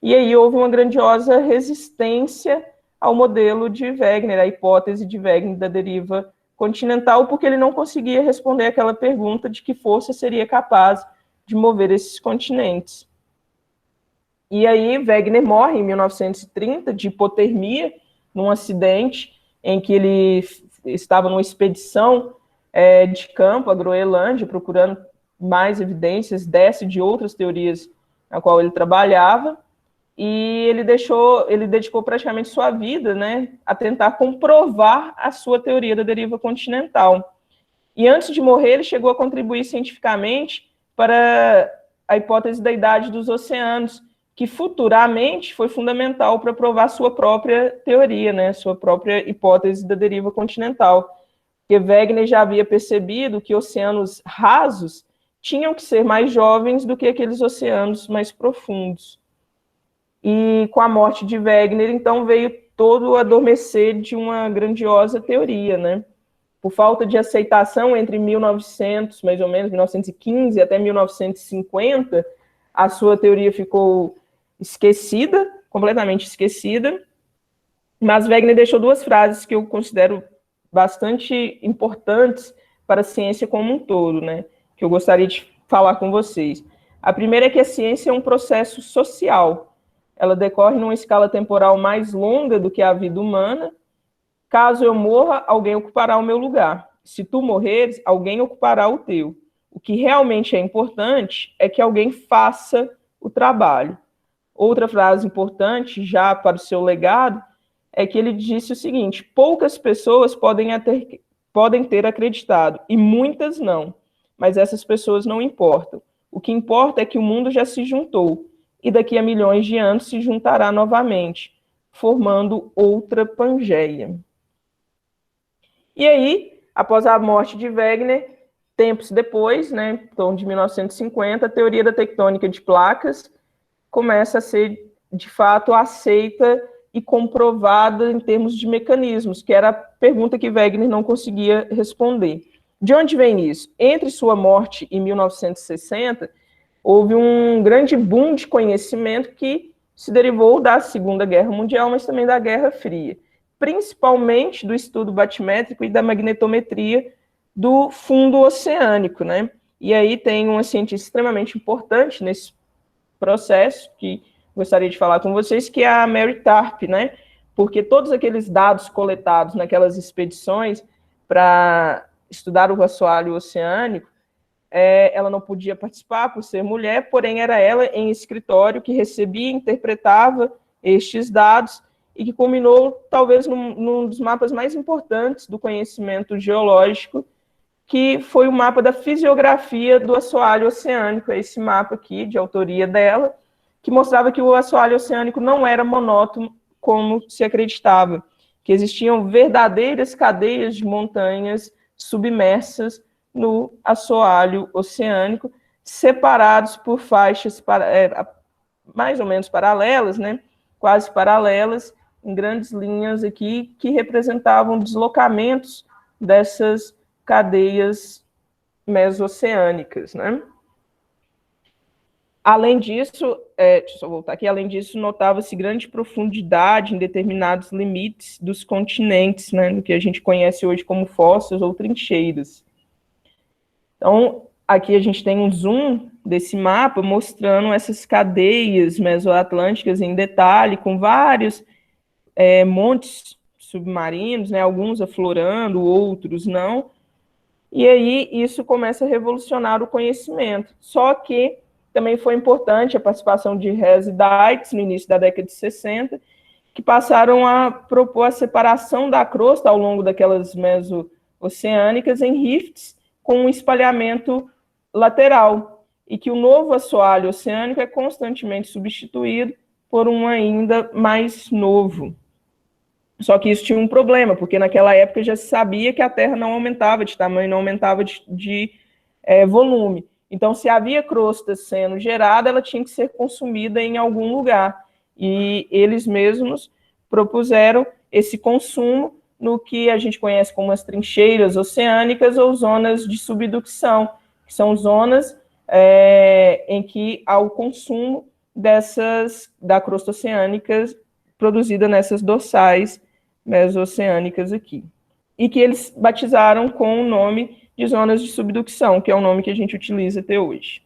e aí houve uma grandiosa resistência ao modelo de Wegener, a hipótese de Wegener da deriva continental, porque ele não conseguia responder aquela pergunta de que força seria capaz de mover esses continentes. E aí Wegener morre em 1930 de hipotermia, num acidente em que ele estava numa expedição de campo à Groenlândia, procurando mais evidências dessa e de outras teorias na qual ele trabalhava, e ele dedicou praticamente sua vida, né, a tentar comprovar a sua teoria da deriva continental. E antes de morrer, ele chegou a contribuir cientificamente para a hipótese da idade dos oceanos, que futuramente foi fundamental para provar sua própria teoria, né, sua própria hipótese da deriva continental. Porque Wegener já havia percebido que oceanos rasos tinham que ser mais jovens do que aqueles oceanos mais profundos. E com a morte de Wegener, então, veio todo o adormecer de uma grandiosa teoria, né? Por falta de aceitação entre 1900, mais ou menos, 1915 até 1950, a sua teoria ficou esquecida, completamente esquecida, mas Wegener deixou duas frases que eu considero bastante importantes para a ciência como um todo, né? Que eu gostaria de falar com vocês. A primeira é que a ciência é um processo social. Ela decorre numa escala temporal mais longa do que a vida humana. Caso eu morra, alguém ocupará o meu lugar. Se tu morreres, alguém ocupará o teu. O que realmente é importante é que alguém faça o trabalho. Outra frase importante, já para o seu legado, é que ele disse o seguinte: poucas pessoas podem ter acreditado, e muitas não, mas essas pessoas não importam. O que importa é que o mundo já se juntou, e daqui a milhões de anos se juntará novamente, formando outra Pangeia. E aí, após a morte de Wegener, tempos depois, né, em torno de 1950, a teoria da tectônica de placas começa a ser, de fato, aceita e comprovada em termos de mecanismos, que era a pergunta que Wegener não conseguia responder. De onde vem isso? Entre sua morte em 1960, houve um grande boom de conhecimento que se derivou da Segunda Guerra Mundial, mas também da Guerra Fria, principalmente do estudo batimétrico e da magnetometria do fundo oceânico, né? E aí tem uma cientista extremamente importante nesse processo, que gostaria de falar com vocês, que é a Mary Tarp, né? Porque todos aqueles dados coletados naquelas expedições para estudar o assoalho oceânico, ela não podia participar por ser mulher, porém era ela em escritório que recebia e interpretava estes dados e que culminou talvez num dos mapas mais importantes do conhecimento geológico, que foi o mapa da fisiografia do assoalho oceânico, esse mapa aqui, de autoria dela, que mostrava que o assoalho oceânico não era monótono como se acreditava, que existiam verdadeiras cadeias de montanhas submersas no assoalho oceânico, separados por faixas mais ou menos paralelas, né, quase paralelas, em grandes linhas aqui, que representavam deslocamentos dessas cadeias mesoceânicas, né? Além disso, deixa eu só voltar aqui, além disso, notava-se grande profundidade em determinados limites dos continentes, né, do que a gente conhece hoje como fósseis ou trincheiras. Então, aqui a gente tem um zoom desse mapa mostrando essas cadeias mesoatlânticas em detalhe, com vários montes submarinos, né, alguns aflorando, outros não, e aí isso começa a revolucionar o conhecimento. Só que também foi importante a participação de Hess e Deitz no início da década de 60, que passaram a propor a separação da crosta ao longo daquelas meso-oceânicas em rifts com um espalhamento lateral, e que o novo assoalho oceânico é constantemente substituído por um ainda mais novo. Só que isso tinha um problema, porque naquela época já se sabia que a Terra não aumentava de tamanho, não aumentava de volume. Então, se havia crosta sendo gerada, ela tinha que ser consumida em algum lugar. E eles mesmos propuseram esse consumo no que a gente conhece como as trincheiras oceânicas ou zonas de subducção, que são zonas em que há o consumo da crosta oceânica produzida nessas dorsais mesoceânicas aqui. E que eles batizaram com o nome de zonas de subducção, que é o nome que a gente utiliza até hoje.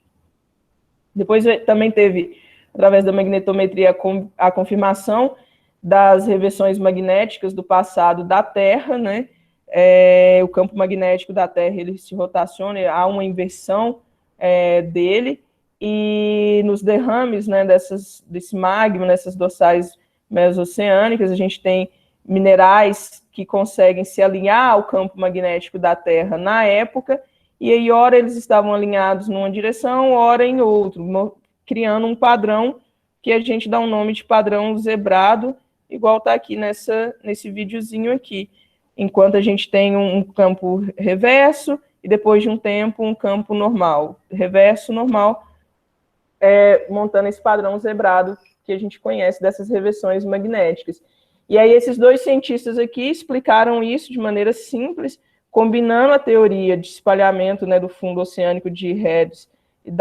Depois também teve, através da magnetometria, a confirmação das reversões magnéticas do passado da Terra, né? O campo magnético da Terra ele se rotaciona, há uma inversão dele, e nos derrames, né, desse magma, nessas dorsais mesoceânicas, a gente tem minerais que conseguem se alinhar ao campo magnético da Terra na época, e aí, ora eles estavam alinhados numa direção, ora em outro, criando um padrão que a gente dá um nome de padrão zebrado, igual está aqui nesse videozinho aqui. Enquanto a gente tem um campo reverso, e depois de um tempo, um campo normal. Reverso, normal, montando esse padrão zebrado que a gente conhece dessas reversões magnéticas. E aí esses dois cientistas aqui explicaram isso de maneira simples, combinando a teoria de espalhamento, né, do fundo oceânico de Hess e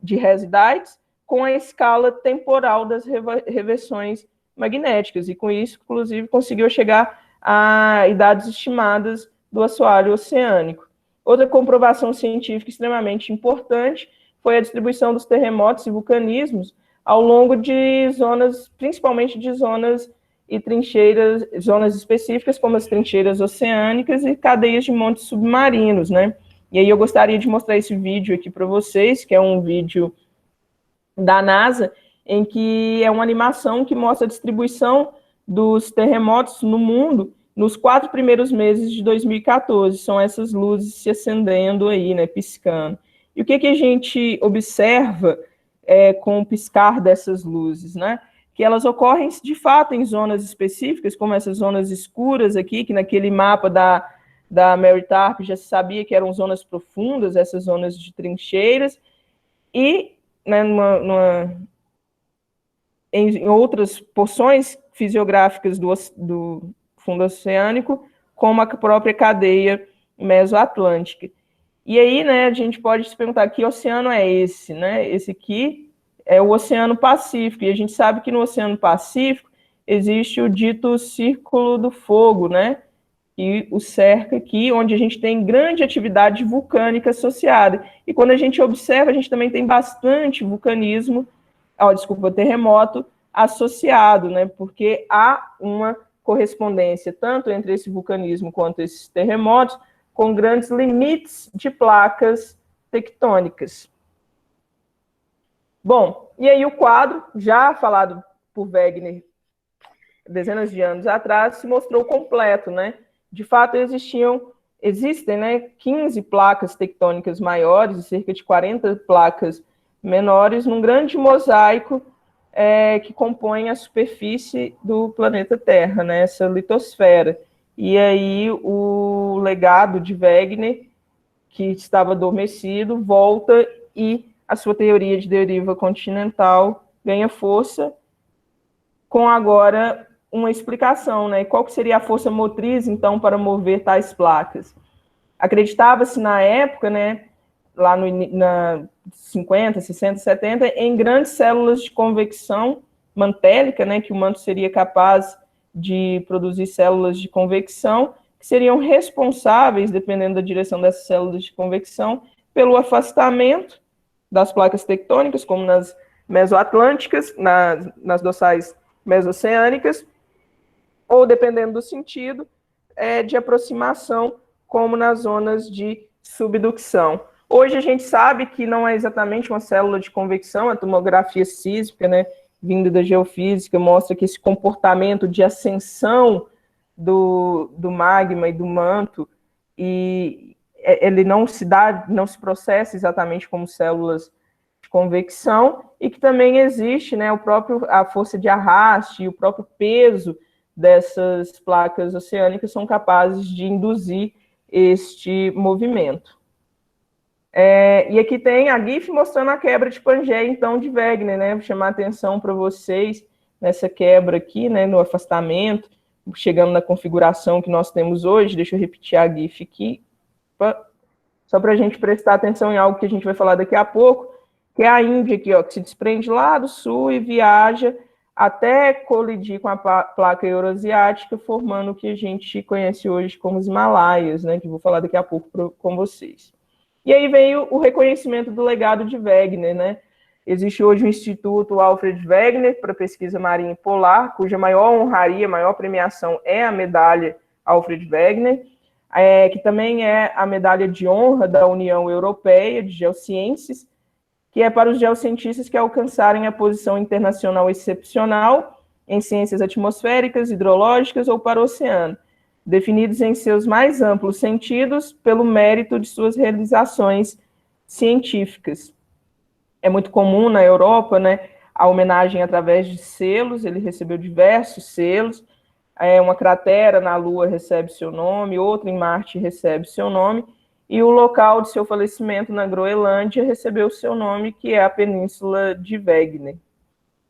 Dietz, com a escala temporal das reversões magnéticas, e com isso, inclusive, conseguiu chegar a idades estimadas do assoalho oceânico. Outra comprovação científica extremamente importante foi a distribuição dos terremotos e vulcanismos ao longo de zonas, principalmente de zonas e trincheiras, zonas específicas, como as trincheiras oceânicas e cadeias de montes submarinos, né? E aí eu gostaria de mostrar esse vídeo aqui para vocês, que é um vídeo da NASA, em que é uma animação que mostra a distribuição dos terremotos no mundo nos 4 primeiros meses de 2014. São essas luzes se acendendo aí, né, piscando. E o que a gente observa com o piscar dessas luzes, né? Que elas ocorrem, de fato, em zonas específicas, como essas zonas escuras aqui, que naquele mapa da Mary Tarp já se sabia que eram zonas profundas, essas zonas de trincheiras, e né, em outras porções fisiográficas do fundo oceânico, como a própria cadeia mesoatlântica. E aí, né, a gente pode se perguntar, que oceano é esse, né? Esse aqui é o Oceano Pacífico, e a gente sabe que no Oceano Pacífico existe o dito Círculo do Fogo, né? E o cerca aqui, onde a gente tem grande atividade vulcânica associada. E quando a gente observa, a gente também tem bastante terremoto associado, né? Porque há uma correspondência tanto entre esse vulcanismo quanto esses terremotos, com grandes limites de placas tectônicas. Bom, e aí o quadro, já falado por Wegener dezenas de anos atrás, se mostrou completo, né? De fato, existem, né, 15 placas tectônicas maiores e cerca de 40 placas menores, num grande mosaico que compõe a superfície do planeta Terra, né, essa litosfera. E aí o legado de Wegener, que estava adormecido, volta e a sua teoria de deriva continental ganha força, com agora uma explicação, né? Qual que seria a força motriz, então, para mover tais placas? Acreditava-se na época, né, lá na 50, 60, 70, em grandes células de convecção mantélica, né, que o manto seria capaz de produzir células de convecção, que seriam responsáveis, dependendo da direção dessas células de convecção, pelo afastamento das placas tectônicas, como nas mesoatlânticas, nas dorsais mesoceânicas, ou, dependendo do sentido, de aproximação, como nas zonas de subducção. Hoje a gente sabe que não é exatamente uma célula de convecção, a tomografia sísmica, né, vinda da geofísica, mostra que esse comportamento de ascensão do magma e do manto, e ele não se processa exatamente como células convecção, e que também existe, né, a força de arraste e o próprio peso dessas placas oceânicas são capazes de induzir este movimento. E aqui tem a GIF mostrando a quebra de Pangaea, então, de Wegener, né? Vou chamar a atenção para vocês nessa quebra aqui, né, no afastamento, chegando na configuração que nós temos hoje. Deixa eu repetir a GIF aqui, só para a gente prestar atenção em algo que a gente vai falar daqui a pouco, que é a Índia aqui, ó, que se desprende lá do sul e viaja até colidir com a placa euroasiática, formando o que a gente conhece hoje como os Himalaias, né, que eu vou falar daqui a pouco com vocês. E aí veio o reconhecimento do legado de Wegener, né? Existe hoje o Instituto Alfred Wegener para Pesquisa Marinha e Polar, cuja maior honraria, maior premiação é a medalha Alfred Wegener, que também é a medalha de honra da União Europeia de Geociências, que é para os geocientistas que alcançarem a posição internacional excepcional em ciências atmosféricas, hidrológicas ou para o oceano, definidos em seus mais amplos sentidos pelo mérito de suas realizações científicas. É muito comum na Europa, né, a homenagem através de selos. Ele recebeu diversos selos. Uma cratera na Lua recebe seu nome, outra em Marte recebe seu nome, e o local de seu falecimento na Groenlândia recebeu seu nome, que é a Península de Wegener.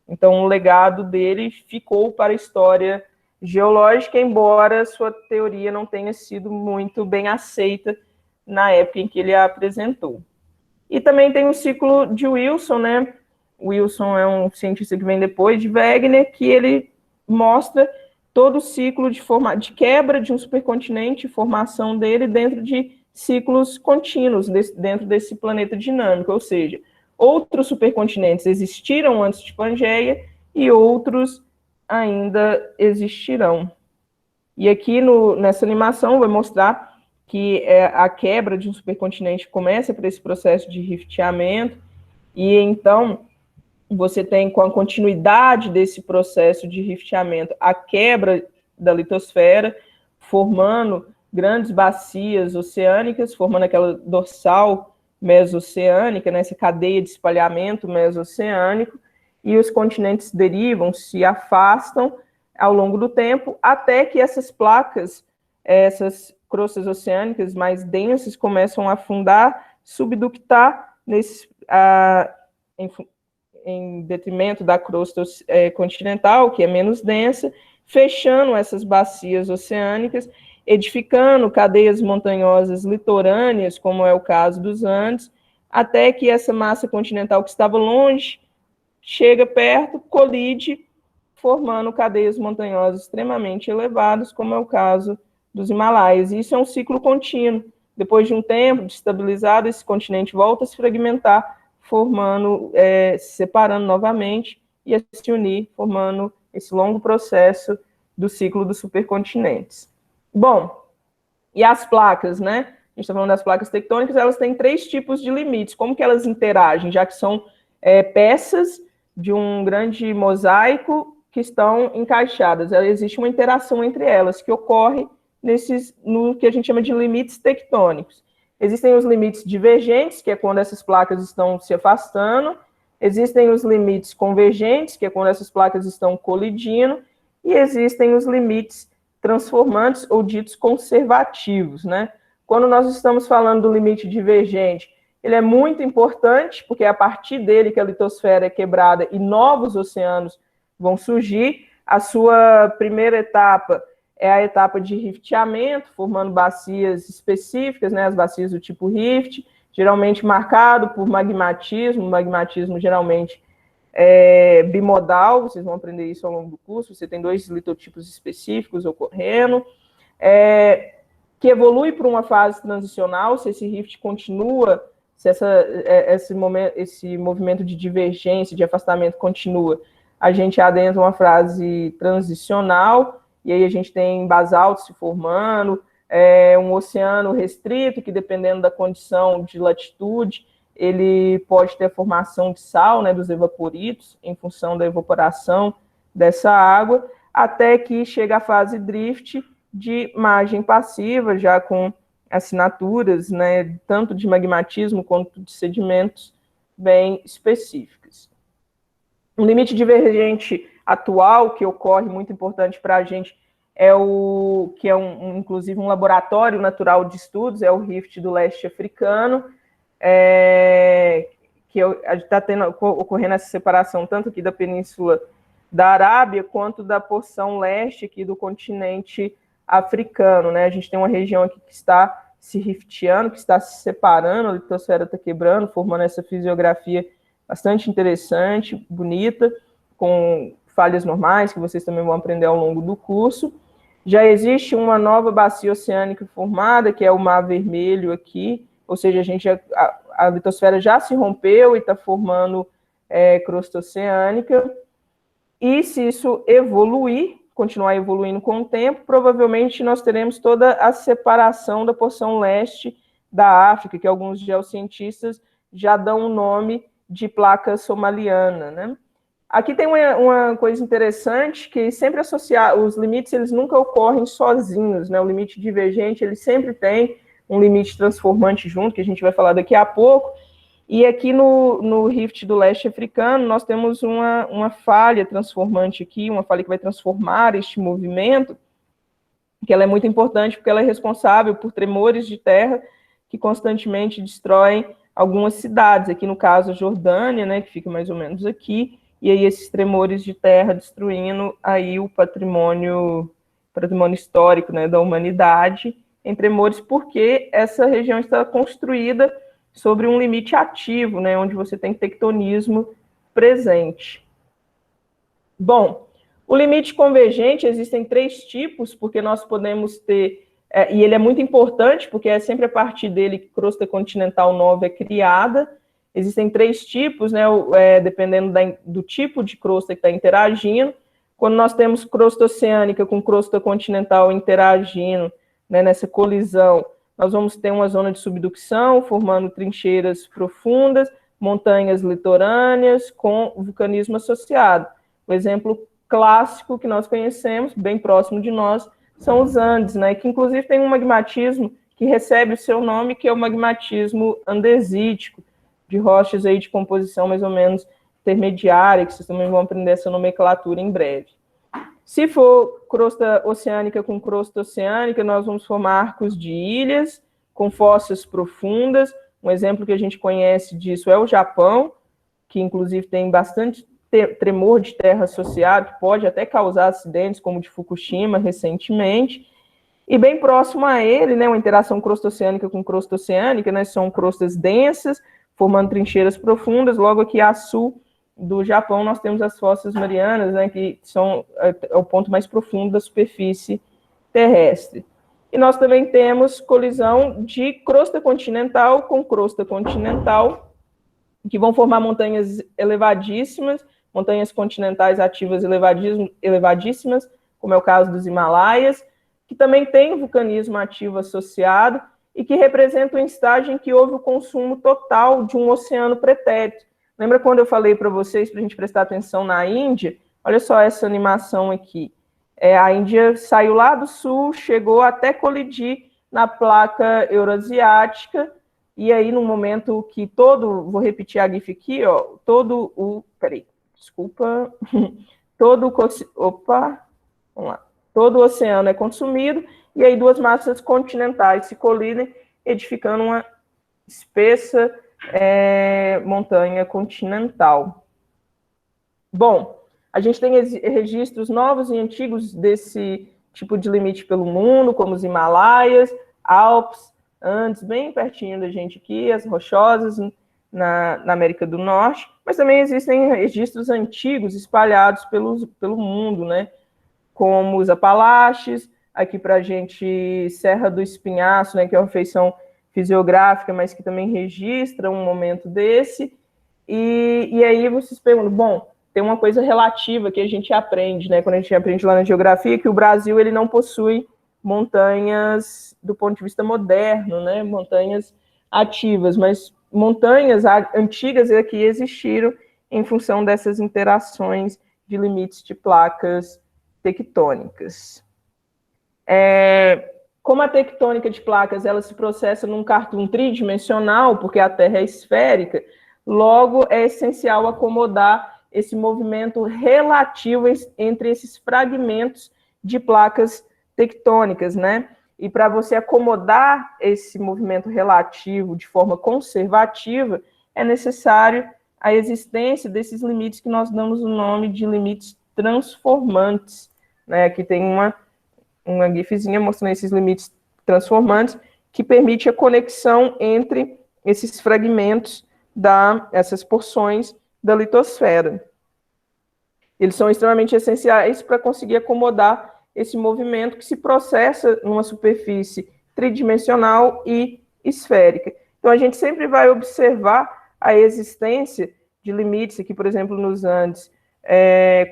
Então, o legado dele ficou para a história geológica, embora sua teoria não tenha sido muito bem aceita na época em que ele a apresentou. E também tem o ciclo de Wilson, né? Wilson é um cientista que vem depois de Wegener, que ele mostra todo o ciclo de quebra de um supercontinente, formação dele dentro de ciclos contínuos, dentro desse planeta dinâmico, ou seja, outros supercontinentes existiram antes de Pangaea e outros ainda existirão. E aqui nessa animação vai mostrar que a quebra de um supercontinente começa por esse processo de rifteamento, e então você tem, com a continuidade desse processo de rifteamento, a quebra da litosfera, formando grandes bacias oceânicas, formando aquela dorsal mesoceânica, né, essa cadeia de espalhamento mesoceânico, e os continentes derivam, se afastam ao longo do tempo, até que essas placas, essas crostas oceânicas mais densas, começam a afundar, subductar em detrimento da crosta continental, que é menos densa, fechando essas bacias oceânicas, edificando cadeias montanhosas litorâneas, como é o caso dos Andes, até que essa massa continental que estava longe chega perto, colide, formando cadeias montanhosas extremamente elevadas, como é o caso dos Himalaias. E isso é um ciclo contínuo. Depois de um tempo estabilizado, esse continente volta a se fragmentar, formando, se separando novamente e a se unir, formando esse longo processo do ciclo dos supercontinentes. Bom, e as placas, né? A gente está falando das placas tectônicas, elas têm 3 tipos de limites. Como que elas interagem? Já que são peças de um grande mosaico que estão encaixadas. Existe uma interação entre elas, que ocorre no que a gente chama de limites tectônicos. Existem os limites divergentes, que é quando essas placas estão se afastando. Existem os limites convergentes, que é quando essas placas estão colidindo. E existem os limites transformantes ou ditos conservativos, né? Quando nós estamos falando do limite divergente, ele é muito importante, porque é a partir dele que a litosfera é quebrada e novos oceanos vão surgir. A sua primeira etapa é a etapa de rifteamento, formando bacias específicas, né, as bacias do tipo rift, geralmente marcado por magmatismo geralmente bimodal, vocês vão aprender isso ao longo do curso. Você tem 2 litotipos específicos ocorrendo, que evolui para uma fase transicional, se esse rift continua, se esse movimento de divergência, de afastamento continua, a gente adentra uma fase transicional, e aí a gente tem basalto se formando, um oceano restrito, que dependendo da condição de latitude, ele pode ter a formação de sal, né, dos evaporitos, em função da evaporação dessa água, até que chega a fase drift de margem passiva, já com assinaturas, né, tanto de magmatismo quanto de sedimentos bem específicas. Um limite divergente atual, que ocorre, muito importante para a gente, que é inclusive um laboratório natural de estudos, é o Rift do Leste Africano, que está ocorrendo essa separação tanto aqui da Península da Arábia, quanto da porção leste aqui do continente africano, né? A gente tem uma região aqui que está se rifteando, que está se separando, a litosfera está quebrando, formando essa fisiografia bastante interessante, bonita, com falhas normais, que vocês também vão aprender ao longo do curso. Já existe uma nova bacia oceânica formada, que é o Mar Vermelho aqui, ou seja, a litosfera já se rompeu e está formando crosta oceânica. E se isso evoluir, continuar evoluindo com o tempo, provavelmente nós teremos toda a separação da porção leste da África, que alguns geocientistas já dão o nome de placa somaliana, né? Aqui tem uma coisa interessante, que sempre os limites, eles nunca ocorrem sozinhos, né? O limite divergente, ele sempre tem um limite transformante junto, que a gente vai falar daqui a pouco. E aqui no Rift do Leste Africano, nós temos uma falha transformante aqui, uma falha que vai transformar este movimento, que ela é muito importante porque ela é responsável por tremores de terra que constantemente destroem algumas cidades, aqui no caso a Jordânia, né, que fica mais ou menos aqui, e aí esses tremores de terra destruindo aí o patrimônio histórico, né, da humanidade, em tremores, porque essa região está construída sobre um limite ativo, né, onde você tem tectonismo presente. Bom, o limite convergente, existem 3 tipos, porque nós podemos ter, e ele é muito importante, porque é sempre a partir dele que crosta continental nova é criada. Existem 3 tipos, né, dependendo do tipo de crosta que está interagindo. Quando nós temos crosta oceânica com crosta continental interagindo, né, nessa colisão, nós vamos ter uma zona de subducção, formando trincheiras profundas, montanhas litorâneas com vulcanismo associado. O exemplo clássico que nós conhecemos, bem próximo de nós, são os Andes, né, que inclusive tem um magmatismo que recebe o seu nome, que é o magmatismo andesítico, de rochas aí de composição mais ou menos intermediária, que vocês também vão aprender essa nomenclatura em breve. Se for crosta oceânica com crosta oceânica, nós vamos formar arcos de ilhas com fossas profundas. Um exemplo que a gente conhece disso é o Japão, que inclusive tem bastante tremor de terra associado, que pode até causar acidentes, como o de Fukushima recentemente. E bem próximo a ele, né, uma interação crosta oceânica com crosta oceânica, né, são crostas densas, formando trincheiras profundas. Logo aqui a sul do Japão, nós temos as fossas marianas, né, que são o ponto mais profundo da superfície terrestre. E nós também temos colisão de crosta continental com crosta continental, que vão formar montanhas elevadíssimas, montanhas continentais ativas elevadíssimas, como é o caso dos Himalaias, que também tem vulcanismo ativo associado e que representa um estágio em que houve o consumo total de um oceano pretérito. Lembra quando eu falei para vocês, para a gente prestar atenção na Índia? Olha só essa animação aqui. A Índia saiu lá do sul, chegou até colidir na placa eurasiática, e aí no momento que vou repetir a GIF aqui, ó, todo o oceano é consumido, e aí 2 massas continentais se colidem, edificando uma espessa montanha continental. Bom, a gente tem registros novos e antigos desse tipo de limite pelo mundo, como os Himalaias, Alpes, Andes, bem pertinho da gente aqui, as Rochosas na América do Norte, mas também existem registros antigos espalhados pelo mundo, né? Como os Apalaches, aqui para a gente Serra do Espinhaço, né, que é uma feição fisiográfica, mas que também registra um momento desse. E aí vocês perguntam, bom, tem uma coisa relativa que a gente aprende, né, quando a gente aprende lá na geografia, que o Brasil ele não possui montanhas do ponto de vista moderno, né, montanhas ativas, mas montanhas antigas aqui existiram em função dessas interações de limites de placas tectônicas. Como a tectônica de placas ela se processa num cartoon tridimensional, porque a Terra é esférica, logo é essencial acomodar esse movimento relativo entre esses fragmentos de placas tectônicas, né? E para você acomodar esse movimento relativo de forma conservativa, é necessário a existência desses limites que nós damos o nome de limites transformantes, né? Aqui tem uma gifzinha mostrando esses limites transformantes que permite a conexão entre esses fragmentos essas porções da litosfera. Eles são extremamente essenciais para conseguir acomodar esse movimento que se processa numa superfície tridimensional e esférica. Então, a gente sempre vai observar a existência de limites, aqui, por exemplo, nos Andes,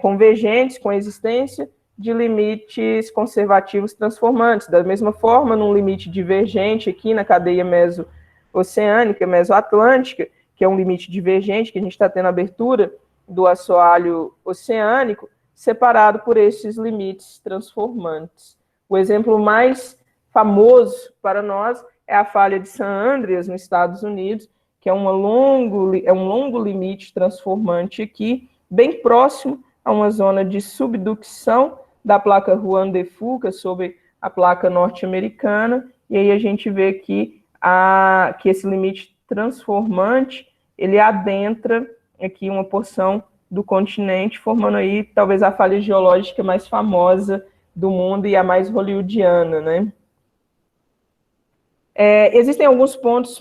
convergentes com a existência de limites conservativos transformantes. Da mesma forma, num limite divergente aqui na cadeia meso-oceânica, mesoatlântica, que é um limite divergente, que a gente está tendo abertura do assoalho oceânico, separado por esses limites transformantes. O exemplo mais famoso para nós é a falha de San Andreas, nos Estados Unidos, que é um longo limite transformante aqui, bem próximo a uma zona de subducção da placa Juan de Fuca sobre a placa norte-americana, e aí a gente vê que esse limite transformante, ele adentra aqui uma porção do continente, formando aí talvez a falha geológica mais famosa do mundo e a mais hollywoodiana, né? Existem alguns pontos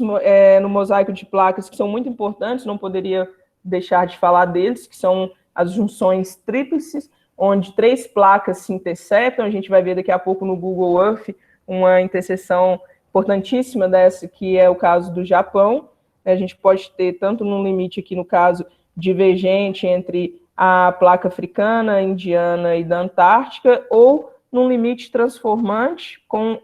no mosaico de placas que são muito importantes, não poderia deixar de falar deles, que são as junções tríplices, onde 3 placas se interceptam. A gente vai ver daqui a pouco no Google Earth uma interseção importantíssima dessa, que é o caso do Japão. A gente pode ter tanto no limite aqui, no caso, divergente entre a placa africana, indiana e da Antártica, ou num limite transformante com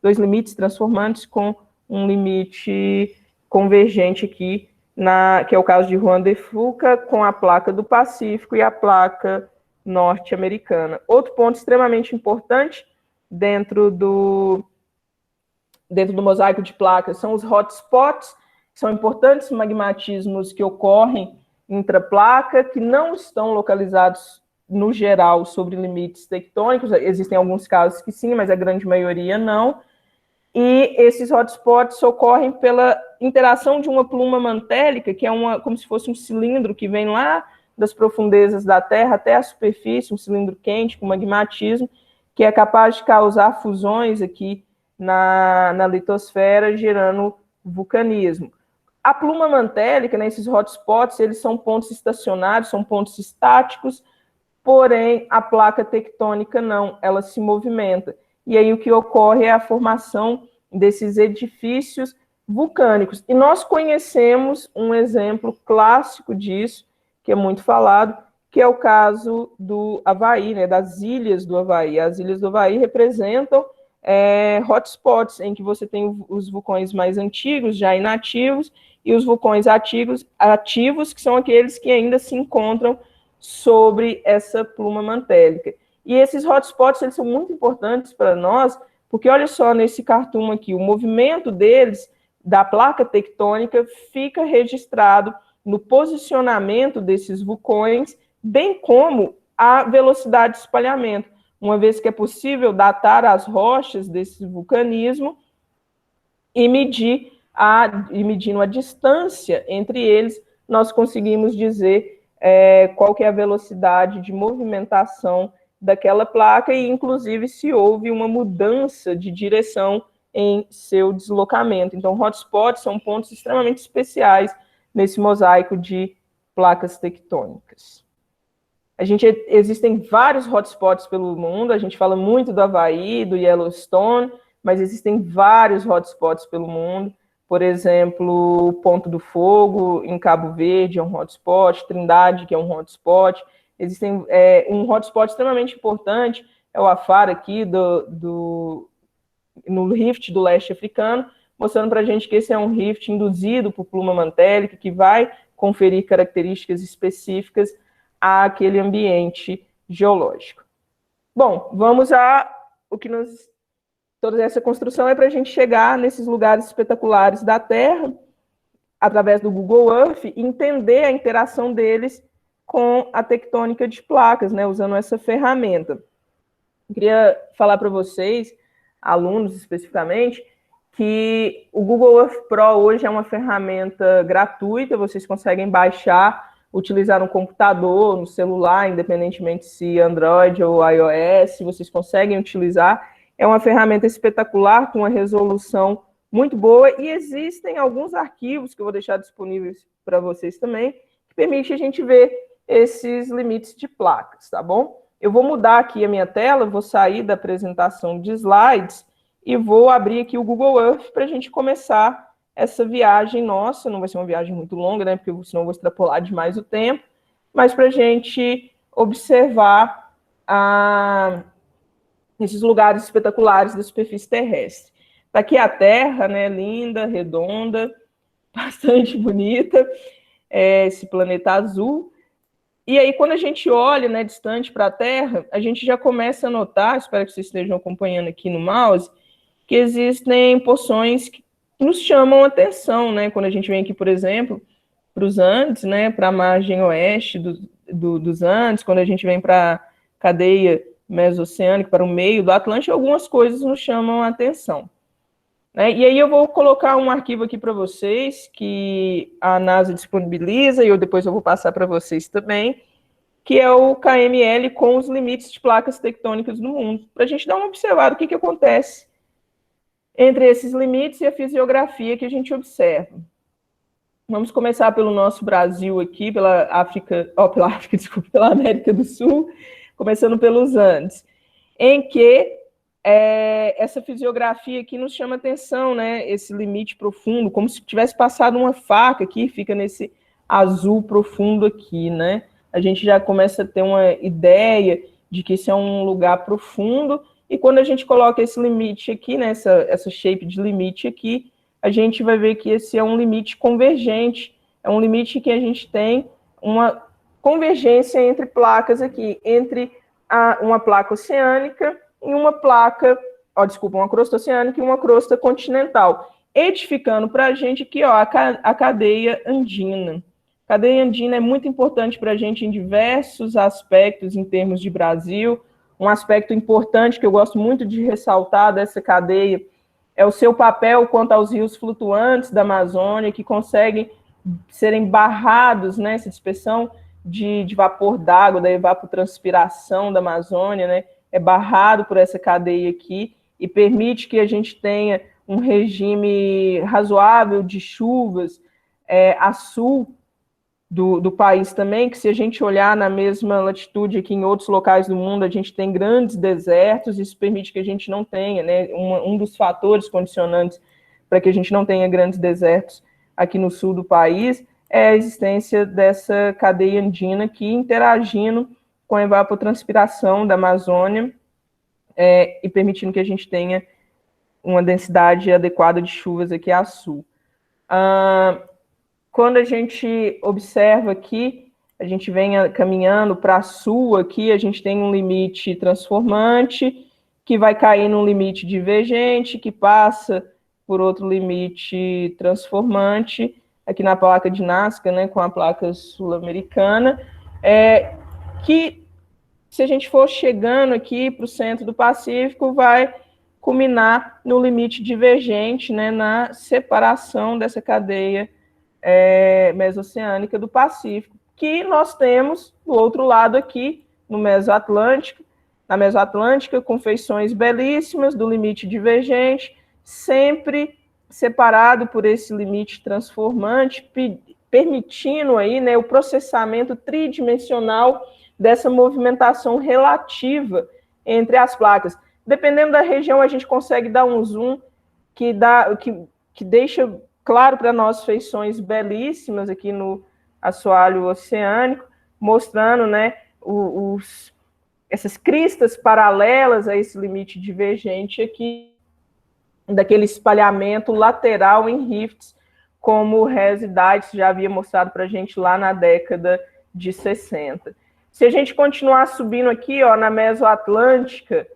dois limites transformantes com um limite convergente aqui, que é o caso de Juan de Fuca, com a placa do Pacífico e a placa norte-americana. Outro ponto extremamente importante dentro do mosaico de placas são os hotspots, que são importantes magmatismos que ocorrem intraplaca, que não estão localizados, no geral, sobre limites tectônicos. Existem alguns casos que sim, mas a grande maioria não. E esses hotspots ocorrem pela interação de uma pluma mantélica, que é como se fosse um cilindro que vem lá das profundezas da Terra até a superfície, um cilindro quente com magmatismo, que é capaz de causar fusões aqui na litosfera, gerando vulcanismo. A pluma mantélica, né, esses hotspots, eles são pontos estacionários, são pontos estáticos, porém a placa tectônica não, ela se movimenta. E aí o que ocorre é a formação desses edifícios vulcânicos. E nós conhecemos um exemplo clássico disso, que é muito falado, que é o caso do Havaí, né, das ilhas do Havaí. As ilhas do Havaí representam hotspots, em que você tem os vulcões mais antigos, já inativos, e os vulcões ativos, que são aqueles que ainda se encontram sobre essa pluma mantélica. E esses hotspots, eles são muito importantes para nós, porque olha só nesse cartoon aqui, o movimento deles, da placa tectônica, fica registrado no posicionamento desses vulcões, bem como a velocidade de espalhamento, uma vez que é possível datar as rochas desse vulcanismo e medindo a distância entre eles, nós conseguimos dizer qual que é a velocidade de movimentação daquela placa e, inclusive, se houve uma mudança de direção em seu deslocamento. Então, hotspots são pontos extremamente especiais nesse mosaico de placas tectônicas. Existem vários hotspots pelo mundo, a gente fala muito do Havaí, do Yellowstone, mas existem vários hotspots pelo mundo. Por exemplo, o Ponto do Fogo, em Cabo Verde, é um hotspot, Trindade, que é um hotspot. Existem um hotspot extremamente importante, é o Afar aqui, no rift do leste africano, mostrando para a gente que esse é um rift induzido por pluma mantélica, que vai conferir características específicas àquele ambiente geológico. Bom, vamos toda essa construção é para a gente chegar nesses lugares espetaculares da Terra, através do Google Earth, entender a interação deles com a tectônica de placas, né, usando essa ferramenta. Eu queria falar para vocês, alunos especificamente, que o Google Earth Pro hoje é uma ferramenta gratuita, vocês conseguem baixar, utilizar no computador, no celular, independentemente se Android ou iOS, vocês conseguem utilizar. É uma ferramenta espetacular, com uma resolução muito boa, e existem alguns arquivos que eu vou deixar disponíveis para vocês também, que permite a gente ver esses limites de placas, tá bom? Eu vou mudar aqui a minha tela, vou sair da apresentação de slides e vou abrir aqui o Google Earth para a gente começar essa viagem nossa. Não vai ser uma viagem muito longa, né? Porque senão eu vou extrapolar demais o tempo, mas para a gente observar esses lugares espetaculares da superfície terrestre. Está aqui a Terra, né? Linda, redonda, bastante bonita, esse planeta azul. E aí, quando a gente olha, né, distante para a Terra, a gente já começa a notar, espero que vocês estejam acompanhando aqui no mouse, que existem porções que nos chamam a atenção, né? Quando a gente vem aqui, por exemplo, para os Andes, né, para a margem oeste dos Andes, quando a gente vem para a cadeia mesoceânica, para o meio do Atlântico, algumas coisas nos chamam a atenção. Né? E aí eu vou colocar um arquivo aqui para vocês, que a NASA disponibiliza, e depois eu vou passar para vocês também, que é o KML com os limites de placas tectônicas no mundo, para a gente dar uma observada o que acontece entre esses limites e a fisiografia que a gente observa. Vamos começar pelo nosso Brasil aqui, pela América do Sul, começando pelos Andes, em que essa fisiografia aqui nos chama atenção, né? Esse limite profundo, como se tivesse passado uma faca aqui, fica nesse azul profundo aqui, né? A gente já começa a ter uma ideia de que esse é um lugar profundo, e quando a gente coloca esse limite aqui, né, essa shape de limite aqui, a gente vai ver que esse é um limite convergente, é um limite que a gente tem uma convergência entre placas aqui, entre uma placa oceânica e uma placa, uma crosta oceânica e uma crosta continental, edificando para a gente aqui, ó, a cadeia andina. A cadeia andina é muito importante para a gente em diversos aspectos em termos de Brasil. Um aspecto importante que eu gosto muito de ressaltar dessa cadeia é o seu papel quanto aos rios flutuantes da Amazônia, que conseguem serem barrados, né, essa dispersão de vapor d'água, da evapotranspiração da Amazônia, né, é barrado por essa cadeia aqui e permite que a gente tenha um regime razoável de chuvas a sul do país também, que se a gente olhar na mesma latitude aqui em outros locais do mundo, a gente tem grandes desertos, isso permite que a gente não tenha, né, um dos fatores condicionantes para que a gente não tenha grandes desertos aqui no sul do país é a existência dessa cadeia andina aqui interagindo com a evapotranspiração da Amazônia e permitindo que a gente tenha uma densidade adequada de chuvas aqui a sul. Quando a gente observa aqui, a gente vem caminhando para sul aqui, a gente tem um limite transformante, que vai cair num limite divergente, que passa por outro limite transformante, aqui na placa de Nazca, né, com a placa sul-americana, que, se a gente for chegando aqui para o centro do Pacífico, vai culminar no limite divergente, né, na separação dessa cadeia mesoceânica do Pacífico, que nós temos do outro lado aqui, no Mesoatlântico, na Mesoatlântica, com feições belíssimas do limite divergente, sempre separado por esse limite transformante, permitindo aí, né, o processamento tridimensional dessa movimentação relativa entre as placas. Dependendo da região, a gente consegue dar um zoom que deixa claro para nós feições belíssimas aqui no assoalho oceânico, mostrando, né, essas cristas paralelas a esse limite divergente aqui, daquele espalhamento lateral em rifts, como o Rez Dietz já havia mostrado para a gente lá na década de 60. Se a gente continuar subindo aqui, ó, na Mesoatlântica,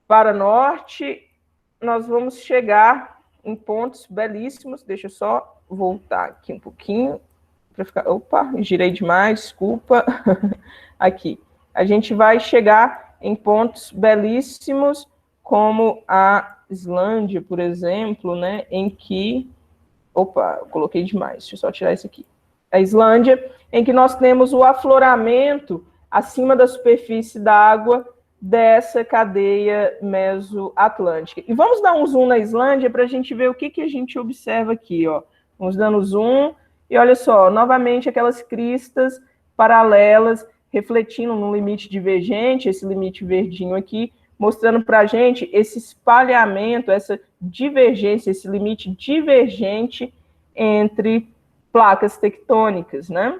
para norte, nós vamos chegar em pontos belíssimos. Deixa eu só voltar aqui um pouquinho para ficar... Opa, girei demais, desculpa. Aqui. A gente vai chegar em pontos belíssimos, como a Islândia, por exemplo, né, em que... Opa, eu coloquei demais, deixa eu só tirar isso aqui. A Islândia, em que nós temos o afloramento acima da superfície da água dessa cadeia mesoatlântica. E vamos dar um zoom na Islândia para a gente ver o que a gente observa aqui, ó. Vamos dando zoom, e olha só, novamente aquelas cristas paralelas, refletindo no limite divergente, esse limite verdinho aqui, mostrando para a gente esse espalhamento, essa divergência, esse limite divergente entre placas tectônicas, né?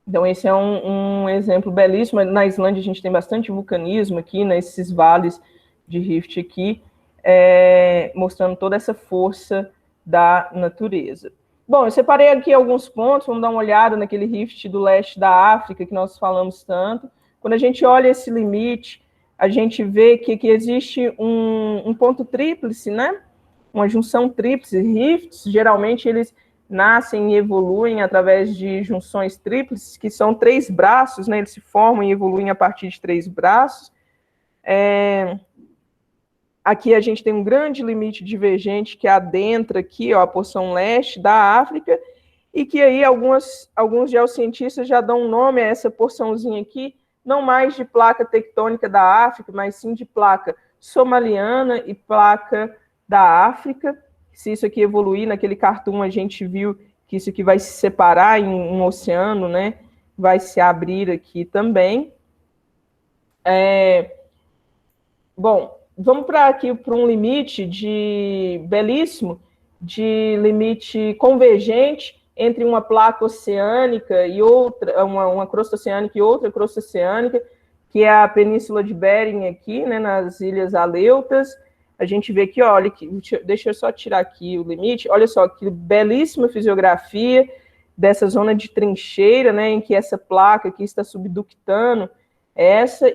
Então, esse é um exemplo belíssimo. Na Islândia, a gente tem bastante vulcanismo aqui, nesses vales de rift aqui, mostrando toda essa força da natureza. Bom, eu separei aqui alguns pontos, vamos dar uma olhada naquele rift do leste da África, que nós falamos tanto. Quando a gente olha esse limite, a gente vê que existe um ponto tríplice, né? Uma junção tríplice. Rifts, geralmente, eles nascem e evoluem através de junções tríplices, que são 3 braços, né? Eles se formam e evoluem a partir de 3 braços. Aqui a gente tem um grande limite divergente que adentra aqui, ó, a porção leste da África, e que aí alguns geocientistas já dão um nome a essa porçãozinha aqui, não mais de placa tectônica da África, mas sim de placa somaliana e placa da África. Se isso aqui evoluir, naquele cartoon a gente viu que isso aqui vai se separar em um oceano, né? Vai se abrir aqui também. Bom, vamos aqui para um limite belíssimo, de limite convergente entre uma placa oceânica e outra, uma crosta oceânica e outra crosta oceânica, que é a Península de Bering aqui, né, nas Ilhas Aleutas. A gente vê aqui, olha, deixa eu só tirar aqui o limite, olha só, que belíssima fisiografia dessa zona de trincheira, né, em que essa placa aqui está subductando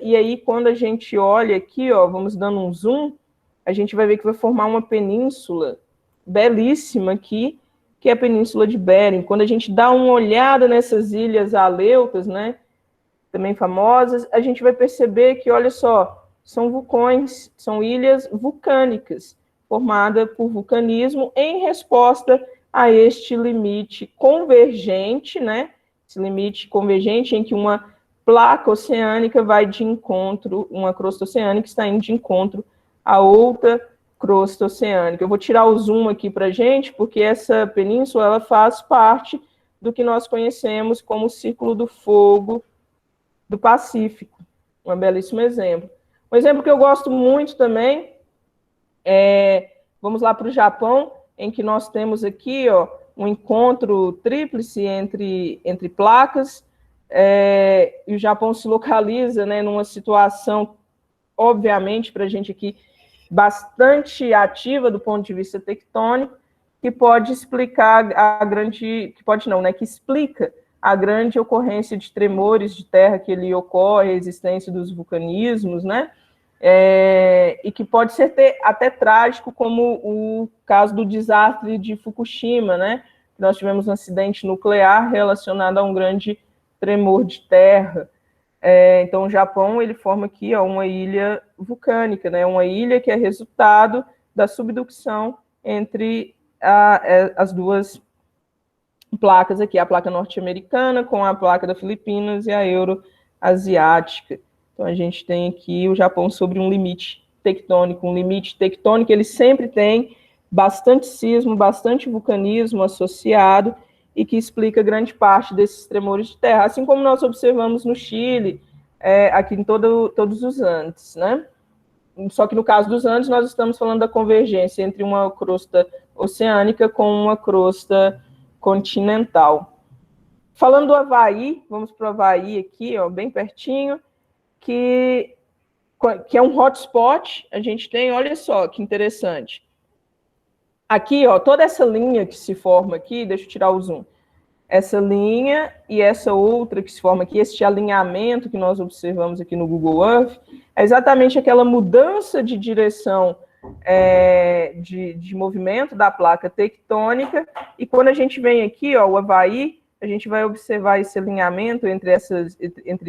e aí quando a gente olha aqui, ó, vamos dando um zoom, a gente vai ver que vai formar uma península belíssima aqui, que é a Península de Bering. Quando a gente dá uma olhada nessas ilhas aleutas, né, também famosas, a gente vai perceber que, olha só, são vulcões, são ilhas vulcânicas, formadas por vulcanismo em resposta a este limite convergente, né, esse limite convergente em que uma placa oceânica vai de encontro, uma crosta oceânica está indo de encontro a outra crosta oceânica. Eu vou tirar o zoom aqui para a gente, porque essa península ela faz parte do que nós conhecemos como o Círculo do Fogo do Pacífico. Um belíssimo exemplo. Um exemplo que eu gosto muito também vamos lá para o Japão, em que nós temos aqui, ó, um encontro tríplice entre placas, e o Japão se localiza, né, numa situação, obviamente, para a gente aqui, bastante ativa do ponto de vista tectônico, que pode explicar que explica a grande ocorrência de tremores de terra que ele ocorre, a existência dos vulcanismos, né? E que pode ser até trágico, como o caso do desastre de Fukushima, né? Nós tivemos um acidente nuclear relacionado a um grande tremor de terra. Então, o Japão ele forma aqui, ó, uma ilha vulcânica, né? Uma ilha que é resultado da subducção entre as duas placas aqui, a placa norte-americana com a placa da Filipinas e a euroasiática. Então, a gente tem aqui o Japão sobre um limite tectônico. Um limite tectônico, ele sempre tem bastante sismo, bastante vulcanismo associado, e que explica grande parte desses tremores de terra, assim como nós observamos no Chile, aqui em todos os Andes, né? Só que no caso dos Andes, nós estamos falando da convergência entre uma crosta oceânica com uma crosta continental. Falando do Havaí, vamos para o Havaí aqui, ó, bem pertinho, que é um hotspot, a gente tem, olha só que interessante. Aqui, ó, toda essa linha que se forma aqui, deixa eu tirar o zoom, essa linha e essa outra que se forma aqui, este alinhamento que nós observamos aqui no Google Earth, é exatamente aquela mudança de direção de movimento da placa tectônica, e quando a gente vem aqui, ó, o Havaí, a gente vai observar esse alinhamento entre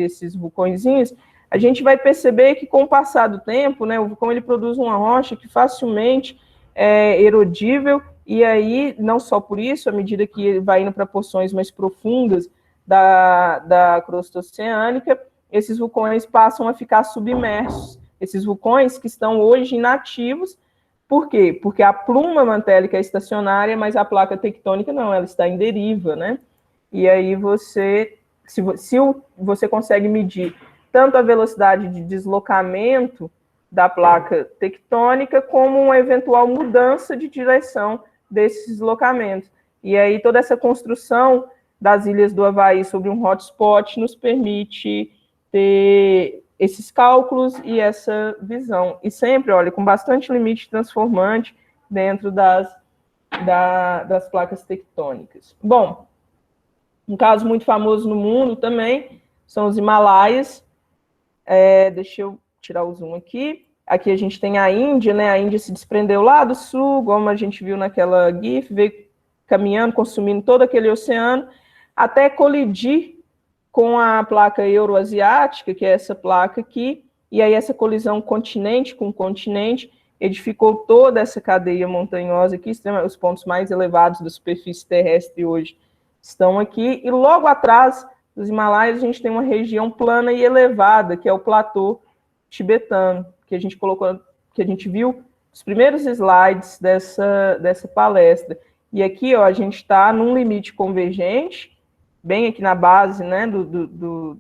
esses vulcõezinhos, a gente vai perceber que com o passar do tempo, né, o vulcão ele produz uma rocha que facilmente é erodível, e aí, não só por isso, à medida que ele vai indo para porções mais profundas da crosta oceânica, esses vulcões passam a ficar submersos. Esses vulcões que estão hoje inativos. Por quê? Porque a pluma mantélica é estacionária, mas a placa tectônica não, ela está em deriva, né? E aí se você consegue medir tanto a velocidade de deslocamento da placa tectônica, como uma eventual mudança de direção desses deslocamentos. E aí toda essa construção das ilhas do Havaí sobre um hotspot nos permite ter esses cálculos e essa visão. E sempre, olha, com bastante limite transformante dentro das placas tectônicas. Bom, um caso muito famoso no mundo também são os Himalaias. Deixa eu tirar o zoom aqui. Aqui a gente tem a Índia, né? A Índia se desprendeu lá do sul, como a gente viu naquela GIF, veio caminhando, consumindo todo aquele oceano, até colidir com a placa euroasiática, que é essa placa aqui, e aí essa colisão continente com continente edificou toda essa cadeia montanhosa aqui, os pontos mais elevados da superfície terrestre hoje estão aqui, e logo atrás dos Himalaias a gente tem uma região plana e elevada, que é o platô tibetano, que a gente colocou, que a gente viu os primeiros slides dessa palestra. E aqui, ó, a gente está num limite convergente, bem aqui na base, né,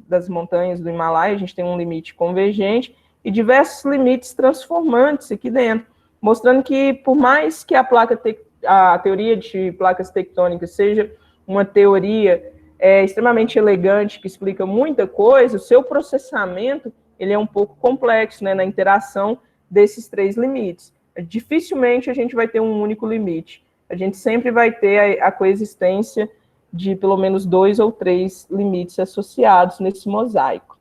das montanhas do Himalaia, a gente tem um limite convergente e diversos limites transformantes aqui dentro, mostrando que, por mais que a teoria de placas tectônicas seja uma teoria extremamente elegante, que explica muita coisa, o seu processamento ele é um pouco complexo, né, na interação desses três limites. Dificilmente a gente vai ter um único limite. A gente sempre vai ter a coexistência de pelo menos 2 ou 3 limites associados nesse mosaico.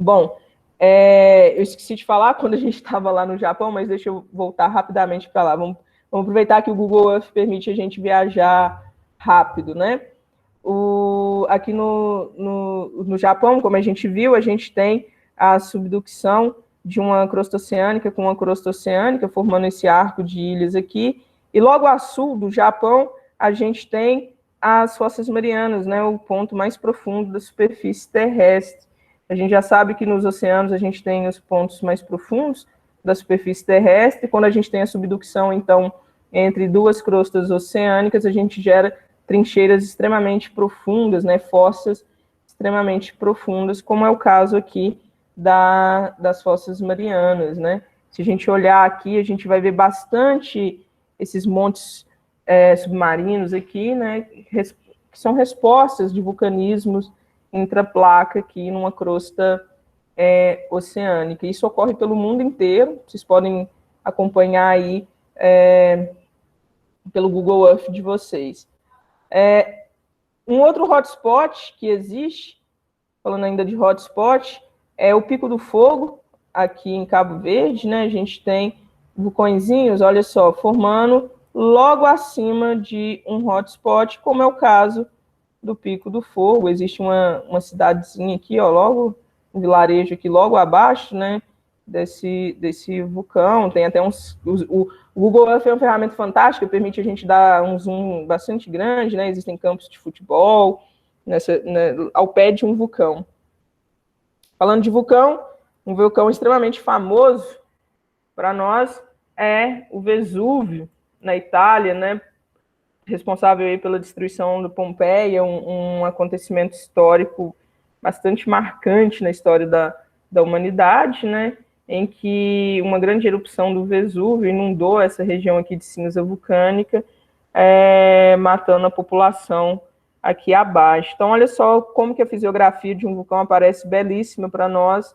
Bom, eu esqueci de falar quando a gente estava lá no Japão, mas deixa eu voltar rapidamente para lá. Vamos aproveitar que o Google Earth permite a gente viajar rápido, né? Aqui no Japão, como a gente viu, a gente tem a subducção de uma crosta oceânica com uma crosta oceânica, formando esse arco de ilhas aqui, e logo a sul do Japão, a gente tem as fossas marianas, né, o ponto mais profundo da superfície terrestre. A gente já sabe que nos oceanos a gente tem os pontos mais profundos da superfície terrestre. Quando a gente tem a subducção, então, entre duas crostas oceânicas, a gente gera trincheiras extremamente profundas, né, fossas extremamente profundas, como é o caso aqui das fossas marianas, né? Se a gente olhar aqui, a gente vai ver bastante esses montes submarinos aqui, né, que são respostas de vulcanismos intraplaca aqui numa crosta oceânica. Isso ocorre pelo mundo inteiro, vocês podem acompanhar aí pelo Google Earth de vocês. Um outro hotspot que existe, falando ainda de hotspot, é o Pico do Fogo, aqui em Cabo Verde, né? A gente tem vulcõezinhos, olha só, formando logo acima de um hotspot, como é o caso do Pico do Fogo. Existe uma cidadezinha aqui, ó, logo, um vilarejo aqui logo abaixo, né, desse vulcão. Tem até o Google Earth é uma ferramenta fantástica, permite a gente dar um zoom bastante grande, né, existem campos de futebol ao pé de um vulcão. Falando de vulcão, um vulcão extremamente famoso para nós é o Vesúvio, na Itália, né, responsável aí pela destruição de Pompeia, um acontecimento histórico bastante marcante na história da humanidade, né, em que uma grande erupção do Vesúvio inundou essa região aqui de cinza vulcânica, matando a população aqui abaixo. Então, olha só como que a fisiografia de um vulcão aparece belíssima para nós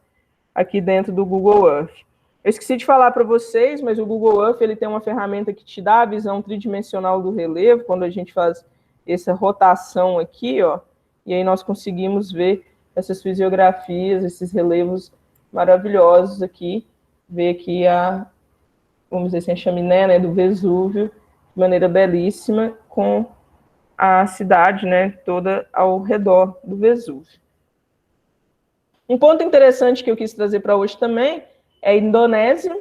aqui dentro do Google Earth. Eu esqueci de falar para vocês, mas o Google Earth ele tem uma ferramenta que te dá a visão tridimensional do relevo, quando a gente faz essa rotação aqui, ó, e aí nós conseguimos ver essas fisiografia, esses relevos maravilhosos aqui, ver aqui vamos dizer assim, a chaminé, né, do Vesúvio, de maneira belíssima, com a cidade, né, toda ao redor do Vesúvio. Um ponto interessante que eu quis trazer para hoje também é a Indonésia.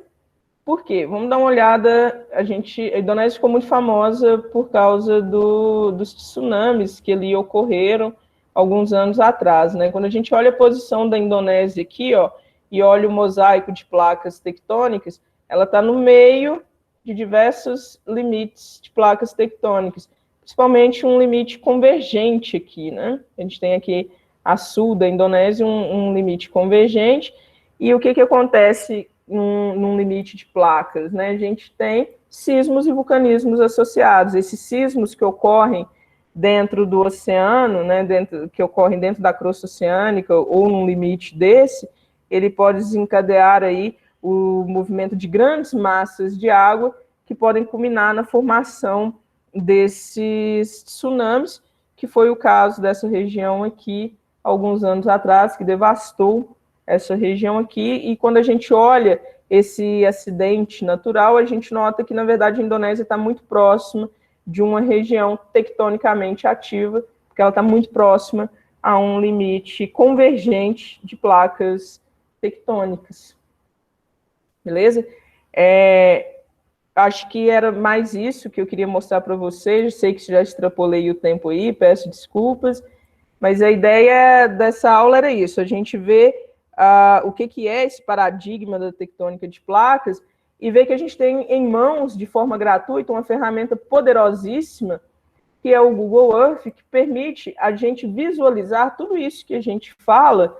Por quê? Vamos dar uma olhada. A Indonésia ficou muito famosa por causa dos tsunamis que ali ocorreram alguns anos atrás, né? Quando a gente olha a posição da Indonésia aqui, ó, e olha o mosaico de placas tectônicas, ela está no meio de diversos limites de placas tectônicas, principalmente um limite convergente aqui, né? A gente tem aqui a sul da Indonésia um limite convergente, e o que acontece num limite de placas, né? A gente tem sismos e vulcanismos associados. Esses sismos que ocorrem dentro do oceano, né, que ocorrem dentro da crosta oceânica ou num limite desse, ele pode desencadear aí o movimento de grandes massas de água que podem culminar na formação desses tsunamis, que foi o caso dessa região aqui alguns anos atrás, que devastou essa região aqui, e quando a gente olha esse acidente natural, a gente nota que, na verdade, a Indonésia está muito próxima de uma região tectonicamente ativa, porque ela está muito próxima a um limite convergente de placas tectônicas. Beleza? Acho que era mais isso que eu queria mostrar para vocês. Sei que já extrapolei o tempo aí, peço desculpas, mas a ideia dessa aula era isso, a gente vê o que é esse paradigma da tectônica de placas e ver que a gente tem em mãos, de forma gratuita, uma ferramenta poderosíssima, que é o Google Earth, que permite a gente visualizar tudo isso que a gente fala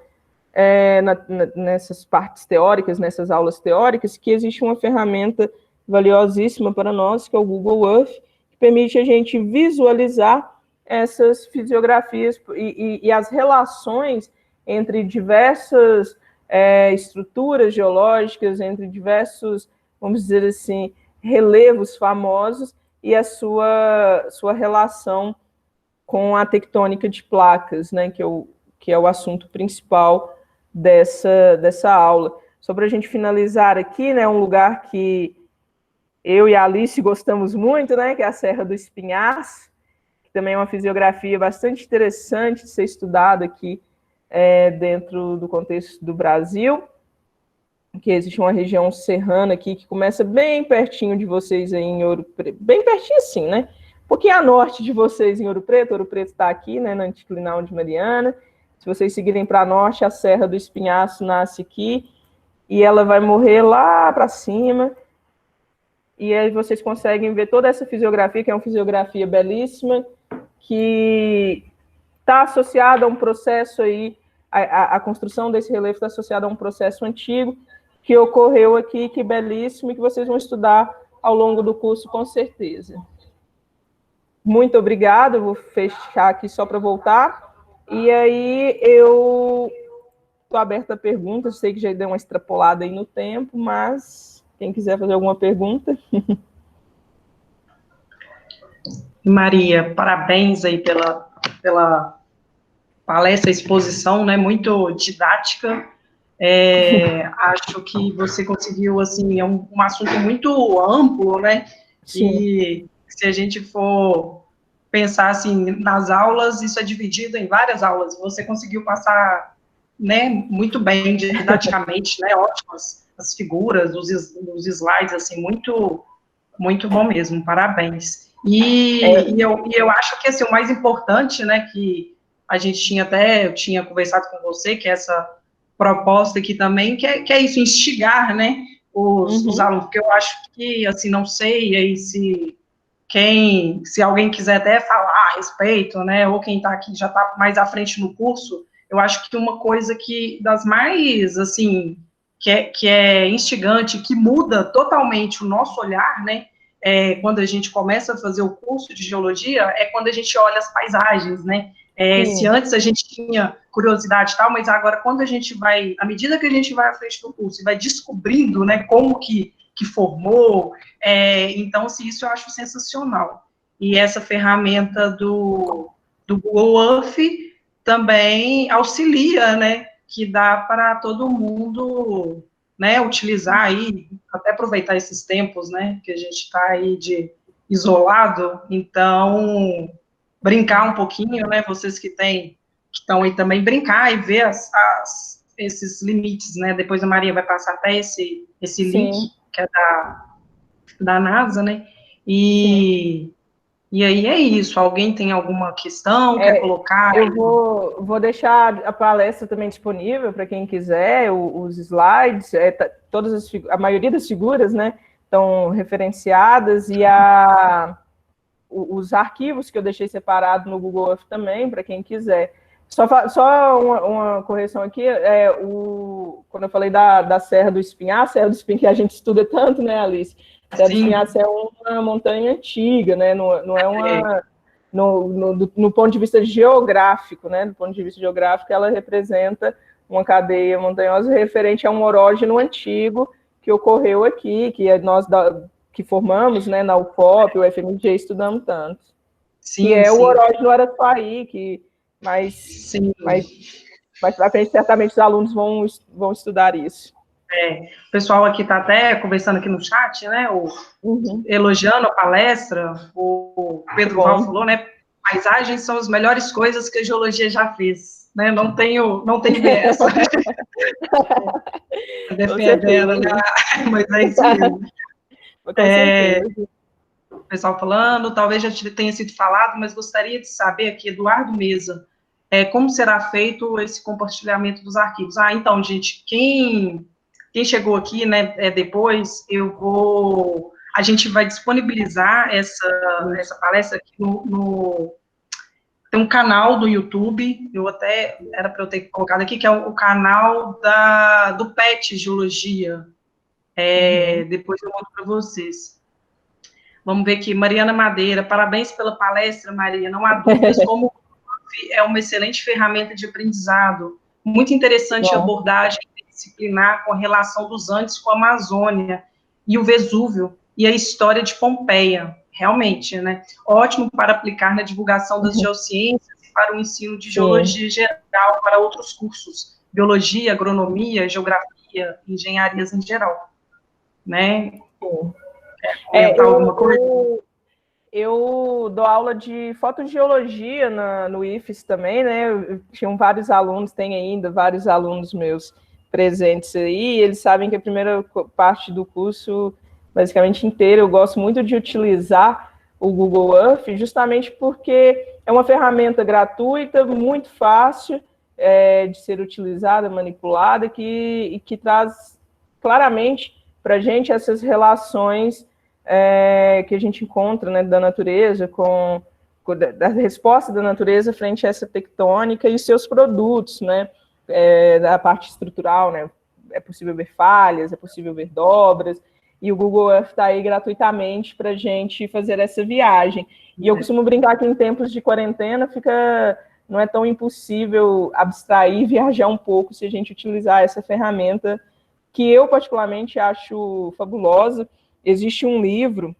nessas partes teóricas, nessas aulas teóricas, que existe uma ferramenta valiosíssima para nós, que é o Google Earth, que permite a gente visualizar essas fisiografias e as relações entre diversas estruturas geológicas, entre diversos, vamos dizer assim, relevos famosos e a sua relação com a tectônica de placas, né, que é o assunto principal dessa aula. Só para a gente finalizar aqui, né, um lugar que eu e a Alice gostamos muito, né, que é a Serra do Espinhaço, que também é uma fisiografia bastante interessante de ser estudada aqui dentro do contexto do Brasil, que existe uma região serrana aqui que começa bem pertinho de vocês aí em Ouro Preto, bem pertinho assim, né? Um pouquinho a norte de vocês em Ouro Preto está aqui, né, na Anticlinal de Mariana. Se vocês seguirem para norte, a Serra do Espinhaço nasce aqui, e ela vai morrer lá para cima, e aí vocês conseguem ver toda essa fisiografia, que é uma fisiografia belíssima, que está associada a um processo aí, a construção desse relevo está associada a um processo antigo, que ocorreu aqui, que belíssimo, e que vocês vão estudar ao longo do curso, com certeza. Muito obrigada, eu vou fechar aqui só para voltar, e aí eu estou aberta a perguntas, sei que já deu uma extrapolada aí no tempo, mas quem quiser fazer alguma pergunta. Maria, parabéns aí pela palestra, exposição, né, muito didática. Acho que você conseguiu, assim, um assunto muito amplo, né, e se a gente for pensar, assim, nas aulas, isso é dividido em várias aulas, você conseguiu passar, né, muito bem didaticamente, né, ótimas as figuras, os slides, assim, muito, muito bom mesmo, parabéns. E eu acho que, assim, o mais importante, né, que a gente eu tinha conversado com você, que é essa proposta aqui também, que é isso, instigar, né, os alunos, porque eu acho que, assim, não sei aí se alguém quiser até falar a respeito, né, ou quem está aqui já está mais à frente no curso, eu acho que uma coisa das mais, assim, que é instigante, que muda totalmente o nosso olhar, né, quando a gente começa a fazer o curso de geologia, é quando a gente olha as paisagens, né, se antes a gente tinha curiosidade e tal, mas agora quando a gente vai, à medida que a gente vai à frente do curso e vai descobrindo, né, como que formou, então, assim, isso eu acho sensacional. E essa ferramenta do Google Earth também auxilia, né, que dá para todo mundo, né, utilizar aí, até aproveitar esses tempos, né, que a gente está aí de isolado, então, brincar um pouquinho, né, vocês que estão aí também, brincar e ver esses limites, né, depois a Maria vai passar até esse link, Sim. que é da NASA, né, Sim. e aí é isso. Alguém tem alguma questão, quer colocar? Eu vou deixar a palestra também disponível para quem quiser, os slides, a maioria das figuras, né, estão referenciadas, e os arquivos que eu deixei separado no Google Earth também, para quem quiser. Só uma correção aqui, quando eu falei da Serra do Espinhar, a Serra do Espinhar que a gente estuda tanto, né, Alice? A Serra do Espinhar é uma montanha antiga, né, não é uma... No ponto de vista geográfico, né? Do ponto de vista geográfico, ela representa uma cadeia montanhosa referente a um orógeno antigo que ocorreu aqui, que nós que formamos, né, na UFOP, o FMG, estudamos tanto. Sim, que é o orógeno Araçuaí, mais para frente, certamente, os alunos vão estudar isso. O pessoal aqui está até conversando aqui no chat, né, elogiando a palestra, o Pedro Val falou, né, paisagens são as melhores coisas que a geologia já fez, né, não tem dessa. Defendendo, né, mas é isso mesmo. O pessoal falando, talvez já tenha sido falado, mas gostaria de saber aqui, Eduardo Mesa, como será feito esse compartilhamento dos arquivos? Então, gente, quem chegou aqui, né, depois, a gente vai disponibilizar essa palestra aqui tem um canal do YouTube, era para eu ter colocado aqui, que é o canal do PET Geologia. Depois eu mando para vocês. Vamos ver aqui, Mariana Madeira, parabéns pela palestra, Maria, não há dúvidas como é uma excelente ferramenta de aprendizado, muito interessante a abordagem disciplinar com a relação dos Andes com a Amazônia e o Vesúvio e a história de Pompeia, realmente, né? Ótimo para aplicar na divulgação das geociências e para o ensino de geologia geral para outros cursos, biologia, agronomia, geografia, engenharias em geral, né? Alguma coisa? Eu dou aula de fotogeologia no IFES também, né? Tinham vários alunos, tem ainda vários alunos meus presentes aí, eles sabem que a primeira parte do curso, basicamente inteiro, eu gosto muito de utilizar o Google Earth, justamente porque é uma ferramenta gratuita, muito fácil de ser utilizada, manipulada, que traz claramente para a gente essas relações que a gente encontra, né, da natureza, da resposta da natureza frente a essa tectônica e seus produtos, né, da parte estrutural, né, é possível ver falhas, é possível ver dobras, e o Google Earth está aí gratuitamente para a gente fazer essa viagem. E eu costumo brincar que em tempos de quarentena não é tão impossível abstrair e viajar um pouco se a gente utilizar essa ferramenta que eu particularmente acho fabulosa. Existe um livro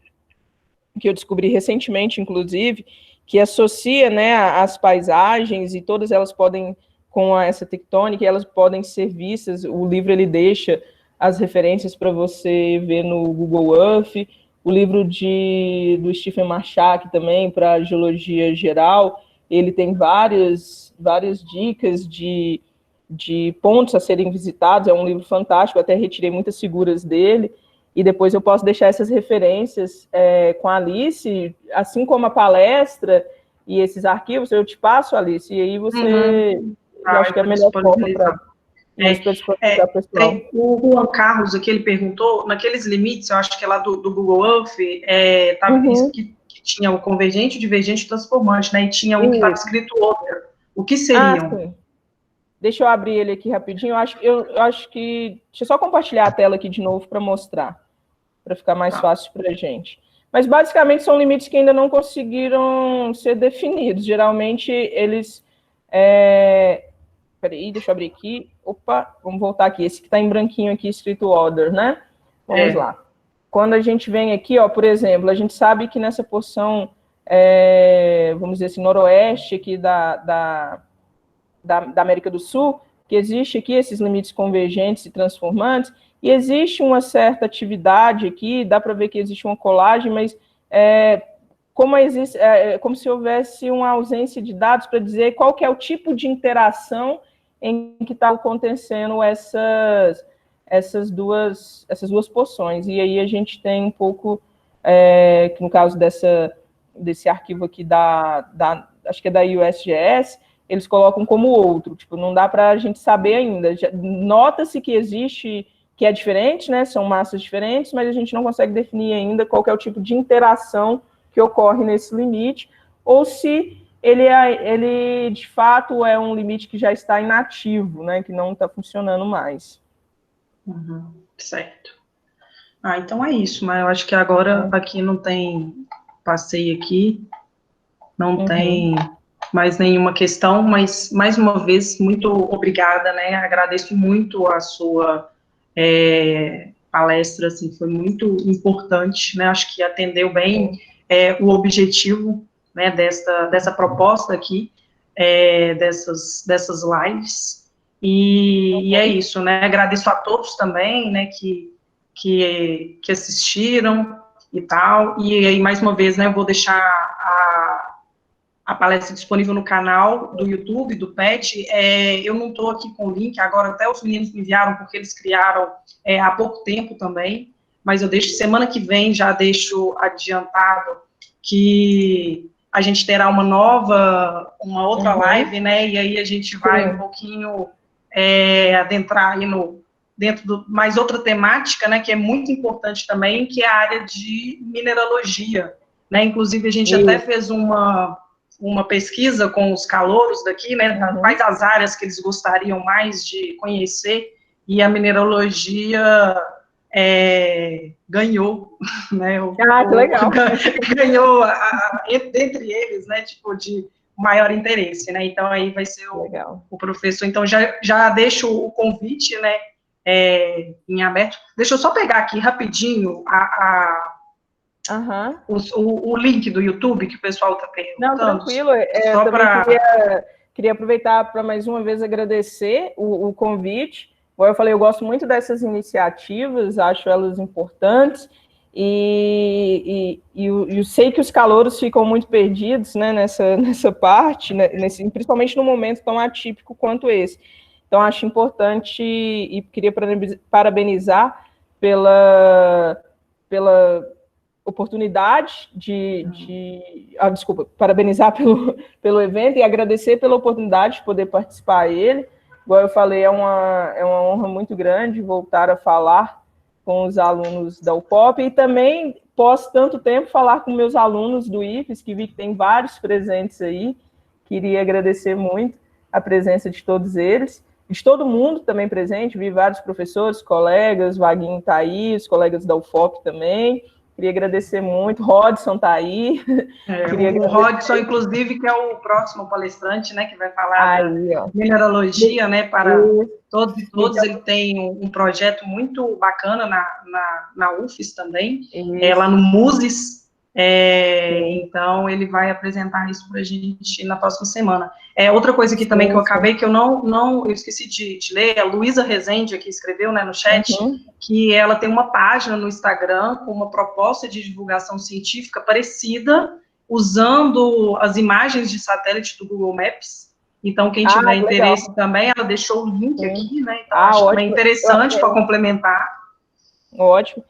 que eu descobri recentemente, inclusive, que associa, né, as paisagens, e todas elas podem, com essa tectônica, elas podem ser vistas. O livro ele deixa as referências para você ver no Google Earth. O livro do Stephen Marchak também, para geologia geral, ele tem várias dicas de pontos a serem visitados. É um livro fantástico, até retirei muitas figuras dele, e depois eu posso deixar essas referências com a Alice, assim como a palestra e esses arquivos, eu te passo, Alice, e aí você... eu acho que é a melhor forma para disponibilizar o pessoal. O Juan Carlos aqui, ele perguntou, naqueles limites, eu acho que é lá do Google Earth, estava que tinha o convergente, o divergente e o transformante, né, e tinha um que estava escrito outra. O que seriam? Sim. Deixa eu abrir ele aqui rapidinho. Eu acho que... Deixa eu só compartilhar a tela aqui de novo para mostrar, para ficar mais fácil para a gente. Mas, basicamente, são limites que ainda não conseguiram ser definidos. Geralmente, eles... Peraí, deixa eu abrir aqui. Opa, vamos voltar aqui. Esse que está em branquinho aqui, escrito order, né? Vamos lá. Quando a gente vem aqui, ó, por exemplo, a gente sabe que nessa porção, vamos dizer assim, noroeste aqui da América do Sul, que existe aqui esses limites convergentes e transformantes, e existe uma certa atividade aqui, dá para ver que existe uma colagem, mas como se houvesse uma ausência de dados para dizer qual que é o tipo de interação em que está acontecendo essas duas porções. E aí a gente tem um pouco, que no caso desse arquivo aqui acho que é da USGS, eles colocam como outro, tipo, não dá para a gente saber ainda. Nota-se que existe, que é diferente, né? São massas diferentes, mas a gente não consegue definir ainda qual que é o tipo de interação que ocorre nesse limite, ou se ele de fato é um limite que já está inativo, né? Que não está funcionando mais. Certo. Então é isso, mas eu acho que agora aqui não tem, passei aqui, não tem mais nenhuma questão, mas mais uma vez, muito obrigada, né? Agradeço muito a sua palestra, assim, foi muito importante, né? Acho que atendeu bem o objetivo, né, dessa proposta aqui, dessas lives, e é isso, né? Agradeço a todos também, né, que assistiram e tal, e aí, mais uma vez, né, eu vou deixar a palestra disponível no canal do YouTube, do PET. Eu não estou aqui com o link, agora até os meninos me enviaram, porque eles criaram há pouco tempo também, mas eu deixo, semana que vem, já deixo adiantado que a gente terá uma outra live, né, e aí a gente vai um pouquinho adentrar aí dentro mais outra temática, né, que é muito importante também, que é a área de mineralogia, né, inclusive a gente até fez uma pesquisa com os calouros daqui, né, quais as áreas que eles gostariam mais de conhecer, e a mineralogia ganhou, né, que legal. ganhou, dentre eles, né, tipo, de maior interesse, né, então aí vai ser o professor, então já deixo o convite, né, em aberto. Deixa eu só pegar aqui rapidinho o link do YouTube que o pessoal está perguntando. Não, tranquilo. Também queria aproveitar para mais uma vez agradecer o convite. Como eu falei, eu gosto muito dessas iniciativas, acho elas importantes, e eu sei que os calouros ficam muito perdidos, né, nessa parte, né, principalmente num momento tão atípico quanto esse. Então, acho importante e queria parabenizar pela oportunidade parabenizar pelo evento e agradecer pela oportunidade de poder participar dele. Igual eu falei, é uma honra muito grande voltar a falar com os alunos da UPOP e também, pós tanto tempo, falar com meus alunos do IFES, que vi que tem vários presentes aí. Queria agradecer muito a presença de todos eles, de todo mundo também presente, vi vários professores, colegas, Vaguinho está aí, os colegas da UFOP também. Queria agradecer muito, Rodson está aí. O Rodson, inclusive, que é o próximo palestrante, né, que vai falar da mineralogia, né, para todos e todas. Ele tem um projeto muito bacana na UFES também, lá no MUSES, então ele vai apresentar isso para a gente na próxima semana. Outra coisa aqui também que eu acabei, que eu esqueci de ler, a Luísa Rezende aqui escreveu, né, no chat, que ela tem uma página no Instagram com uma proposta de divulgação científica parecida, usando as imagens de satélite do Google Maps. Então, quem tiver interesse também, ela deixou o link aqui, né, então acho também interessante para complementar. Ótimo.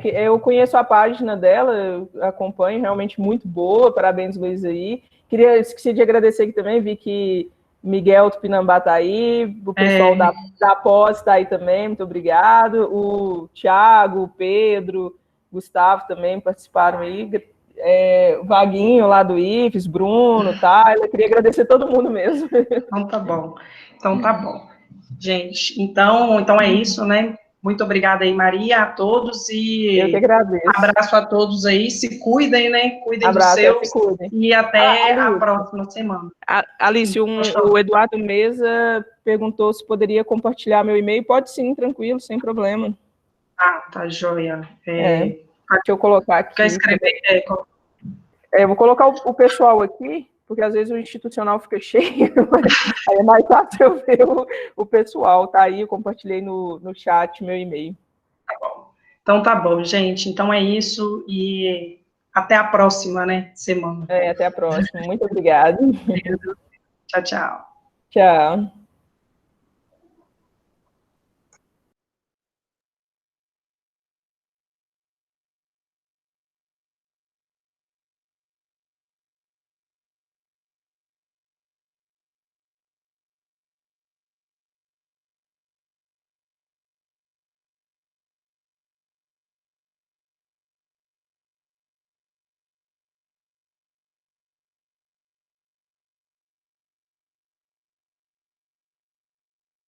Que eu conheço a página dela, eu acompanho, realmente muito boa, parabéns, Luiz, aí. Esqueci de agradecer aqui também, vi que Miguel Tupinambá está aí, o pessoal da pós está aí também, muito obrigado. O Thiago, o Pedro, Gustavo também participaram aí. Vaguinho lá do IFES, Bruno, Tyler, queria agradecer todo mundo mesmo. Então tá bom. Gente, então é isso, né? Muito obrigada aí, Maria, a todos, e eu que agradeço. Abraço a todos aí, se cuidem, né? Cuidem dos seus, e até a próxima semana. Alice, o Eduardo Mesa perguntou se poderia compartilhar meu e-mail. Pode sim, tranquilo, sem problema. Tá joia. Deixa eu colocar aqui. Quer escrever? Eu vou colocar o pessoal aqui, porque às vezes o institucional fica cheio, aí é mais fácil eu ver o pessoal. Tá aí, eu compartilhei no chat meu e-mail. Então tá bom, gente. Então é isso e até a próxima, né, semana. Até a próxima. Muito obrigada. Tchau, tchau. Tchau.